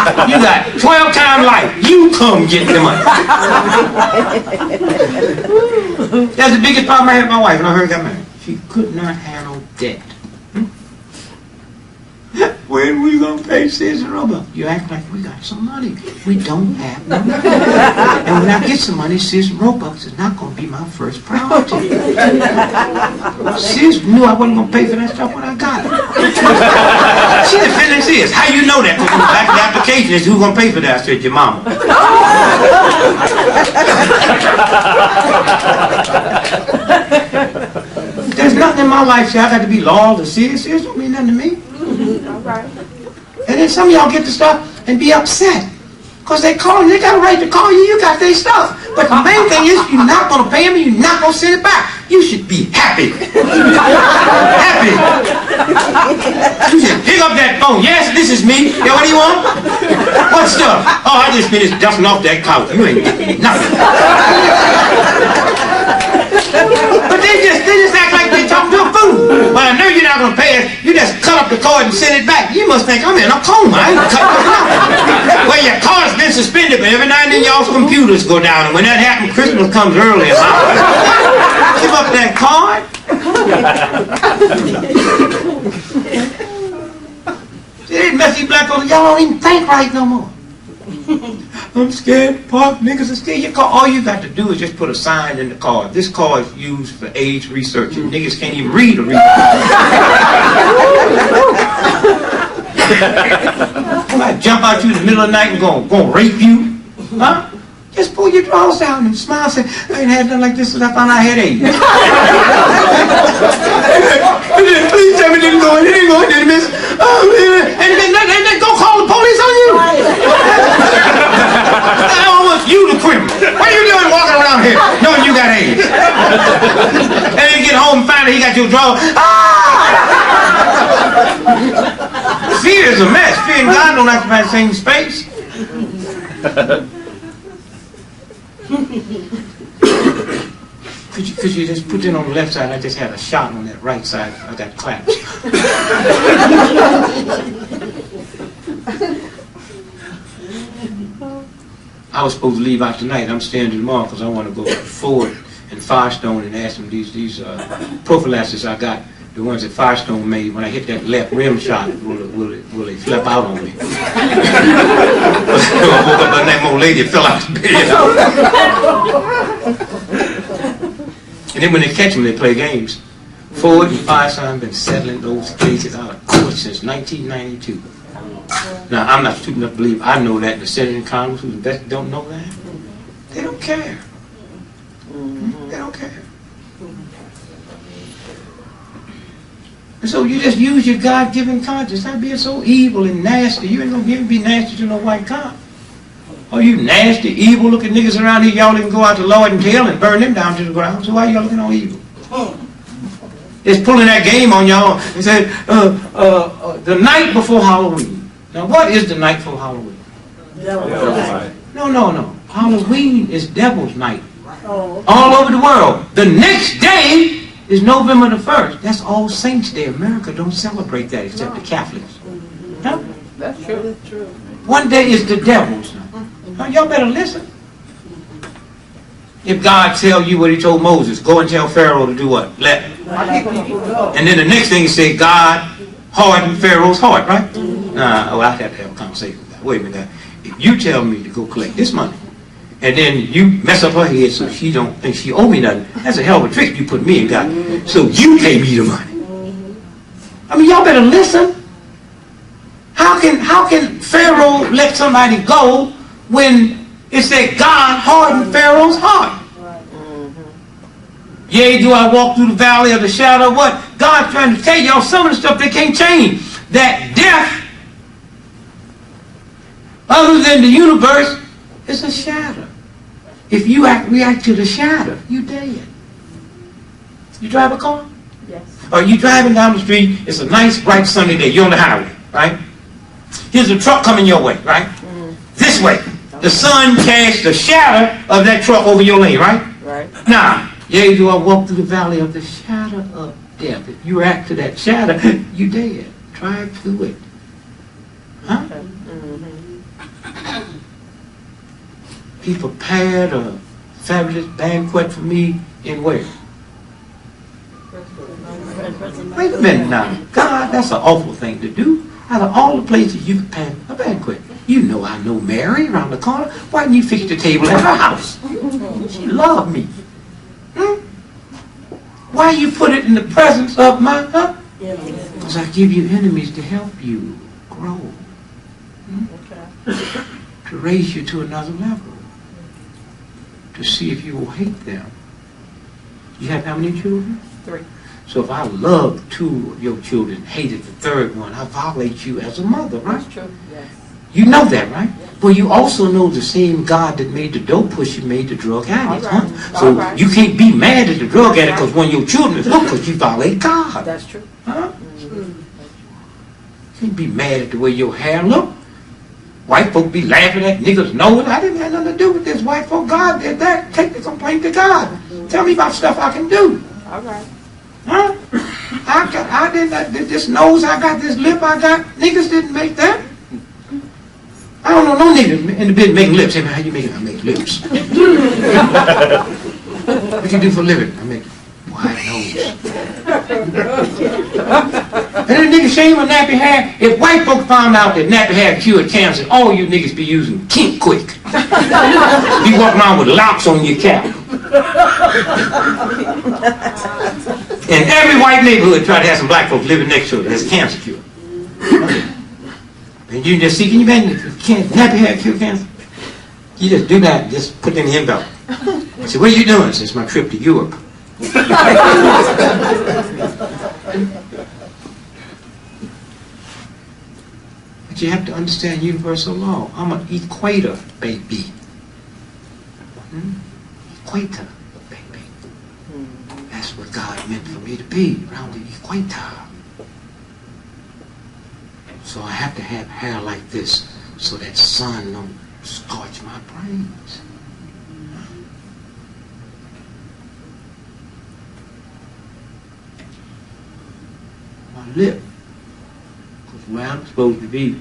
Speaker 1: it. You got 12-time life. You come get the money. That's the biggest problem I had with my wife when I heard I got married. She could not handle debt. when we gonna pay Sears and Roebuck? You act like we got some money. We don't have no money. And when I get some money, Sears and Roebuck is not gonna be my first priority. Sears knew I wasn't gonna pay for that stuff when I got it. She defended Sears. How you know that? Because back the application is who's gonna pay for that? I said, your mama. There's nothing in my life say I got to be loyal to Sears. Sears don't mean nothing to me.
Speaker 4: All right.
Speaker 1: And then some of y'all get to stuff and be upset. Because they call you, they got a right to call you, you got their stuff. But the main thing is you're not going to pay them and you're not going to send it back. You should be happy. Happy. You should pick up that phone. Yes, this is me. Yeah, what do you want? What stuff? Oh, I just finished dusting off that couch. You ain't getting nothing. But they just act like they're talking to a fool. Well, I know you're not going to pay it. You just cut up the cord and send it back. You must think I'm in a coma. I ain't cut nothing up. Well, your card's been suspended, but every now and then y'all's computers go down. And when that happens, Christmas comes early. Give up that card. See, these messy black folks, y'all don't even think right no more. I'm scared, park niggas, and steal your car. All you got to do is just put a sign in the car. This car is used for age research, and niggas can't even read or read. Somebody jump out you in the middle of the night and gonna rape you? Huh? Just pull your drawers down and smile and say, I ain't had nothing like this since I found out I had AIDS. Please tell me it didn't go, didn't miss. And then go call the police on you. I almost you the criminal. What are you doing walking around here knowing you got AIDS? And then get home and find out he got your drawer. Fear is a mess. Fear and God don't occupy the same space. Could you just put it on the left side? I just had a shot on that right side. I got claps. I was supposed to leave out tonight. I'm staying tomorrow because I want to go to Ford and Firestone and ask them these prophylaxis I got. The ones that Firestone made, when I hit that left rim shot, will they flip out on me? I woke up and that old lady fell out the bed. And then when they catch them, they play games. Ford and Firestone have been settling those cases out of court since 1992. Now, I'm not stupid enough to believe I know that. The Senate and Congress, who's the best, don't know that. They don't care. They don't care. And so you just use your God-given conscience. Stop being so evil and nasty. You ain't gonna be nasty to no white cop. Oh, you nasty, evil-looking niggas around here, y'all even go out to Lord and Tail and burn them down to the ground. So why y'all looking all evil? It's pulling that game on y'all and said, the night before Halloween. Now, what is the night before Halloween?
Speaker 2: Devil's night.
Speaker 1: No. Halloween is Devil's Night.
Speaker 2: Oh.
Speaker 1: All over the world. The next day is November the 1st. That's All Saints Day. America don't celebrate that except the Catholics. No?
Speaker 4: That's true.
Speaker 2: That's true.
Speaker 1: One day is the devil's night. Now, y'all better listen. If God tell you what he told Moses, go and tell Pharaoh to do what? Let. And then the next thing he said, God hardened Pharaoh's heart, right? I have to have a conversation with that. Wait a minute. If you tell me to go collect this money, and then you mess up her head so she don't think she owe me nothing, that's a hell of a trick you put me in, God. So you pay me the money. I mean, y'all better listen. How can Pharaoh let somebody go when it said God hardened Pharaoh's heart? Yea, do I walk through the valley of the shadow of what? God's trying to tell y'all some of the stuff they can't change. That death, other than the universe, is a shadow. If you react to the shadow, you dead. You drive a car?
Speaker 4: Yes.
Speaker 1: Or you driving down the street, it's a nice, bright, sunny day. You're on the highway, right? Here's a truck coming your way, right? This way. The sun casts the shadow of that truck over your lane, right?
Speaker 4: Right.
Speaker 1: Now, yea, do I walk through the valley of the shadow of death. If you react to that shadow, you dead. Drive through it. Huh? He prepared a fabulous banquet for me in where? Wait a minute now. God, that's an awful thing to do. Out of all the places you could pass a banquet, you know I know Mary around the corner. Why didn't you fix the table at her house? She loved me. Why you put it in the presence of my Because I give you enemies to help you grow. To raise you to another level. To see if you will hate them. You have how many children?
Speaker 4: 3.
Speaker 1: So if I love 2 of your children, hated the 3rd one, I violate you as a mother, right?
Speaker 4: That's true, yes.
Speaker 1: You know that, right? Well, you also know the same God that made the dope pusher made the drug addict,
Speaker 4: All right.
Speaker 1: huh? So
Speaker 4: All right.
Speaker 1: you can't be mad at the drug addict because one of your children is hooked because you violate God.
Speaker 4: That's true.
Speaker 1: Huh? You can't be mad at the way your hair look. White folk be laughing at niggas' nose. I didn't have nothing to do with this. White folk, God did that. Take the complaint to God. Tell me about stuff I can do.
Speaker 4: All right.
Speaker 1: Huh? I did this nose I got, this lip I got. Niggas didn't make that. I don't know no niggas in the business making lips. Hey man, how you making? I make lips. What you do for a living? I make wide nose. And then niggas shame with nappy hair. If white folk found out that nappy hair cured cancer, all you niggas be using Kink Quick. Be walking around with locks on your cap. In every white neighborhood try to have some black folks living next to it that's cancer cure. And you just see, can you imagine if nappy hair cure cancer? You just do that, just put it in the envelope. I said, what are you doing? I said, it's my trip to Europe. But you have to understand universal law. I'm an equator baby. Equator baby. That's what God meant for me to be, around the equator. So I have to have hair like this so that sun don't scorch my brains. My lip, because where I'm supposed to be,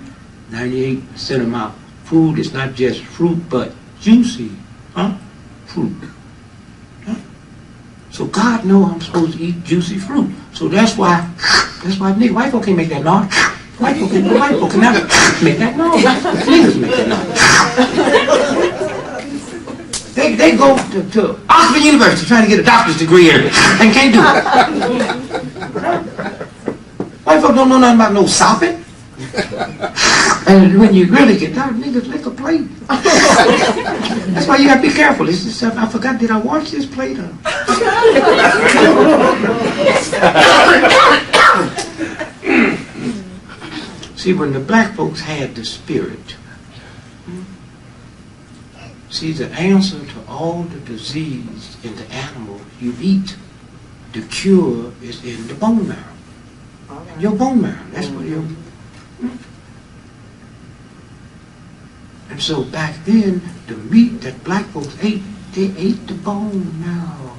Speaker 1: 98% of my food is not just fruit, but juicy, fruit. So God knows I'm supposed to eat juicy fruit. So that's why nigga, white folk can't make that noise. White folk can never make that noise. Niggas make that noise. They go to Oxford University trying to get a doctor's degree and can't do it. White folk don't know nothing about no sopping. And when you really get tired, niggas lick a plate. That's why you have to be careful. It's just, I forgot, did I wash this plate up? See, when the black folks had the spirit, see, the answer to all the disease in the animals you eat, the cure is in the bone marrow. Right. Your bone marrow, that's what your... And so back then, the meat that black folks ate, they ate the bone marrow.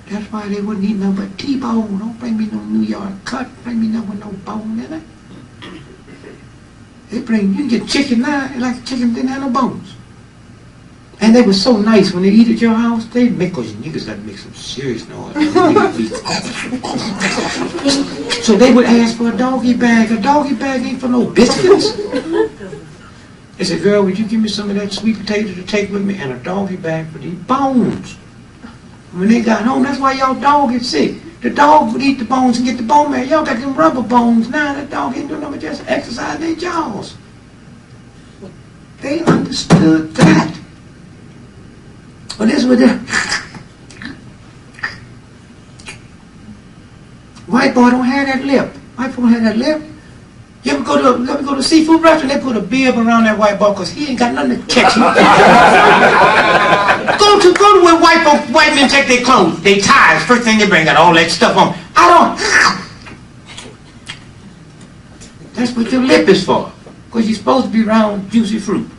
Speaker 1: That's why they wouldn't eat nothing but T-bone. Don't bring me no New York cut. Bring me nothing with no bone in it. You can get chicken now, like chicken didn't have no bones. And they were so nice when they eat at your house, they'd make, because niggas got to make some serious noise. So they would ask for a doggy bag. A doggy bag ain't for no biscuits. They said, girl, would you give me some of that sweet potato to take with me and a doggy bag for these bones? When they got home, that's why y'all dog get sick. The dog would eat the bones and get the bone marrow. Y'all got them rubber bones. Now that dog ain't doing nothing but just exercise their jaws. They understood that. But this was the white boy don't have that lip. White boy don't have that lip. You ever go to a seafood restaurant, they put a bib around that white boy because he ain't got nothing to catch him. go to where white men take their clothes, they ties, first thing they bring got all that stuff on. That's what your lip is for. Because you're supposed to be around juicy fruit.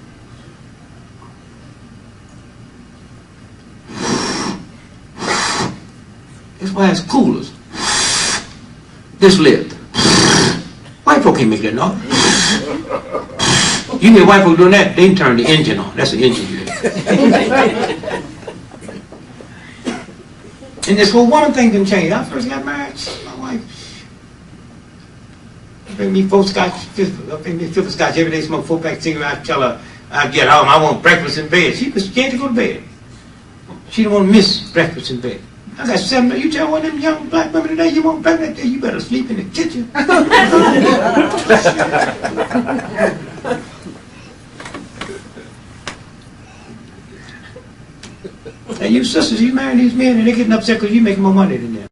Speaker 1: That's why it's coolers. This lip. White folk can't make that noise. You hear white folk doing that, they can turn the engine on. That's the engine you hear. And this whole woman thing can change. I first got married, my wife, Bring me 4 scotch, bring me a fifth of scotch every day, smoke 4-pack cigarettes. I tell her, I get home, I want breakfast in bed. She was scared to go to bed. She don't want to miss breakfast in bed. I got 7, you tell one of them young black women today you want breakfast, you better sleep in the kitchen. And you sisters, you marry these men and they getting upset because you make more money than them.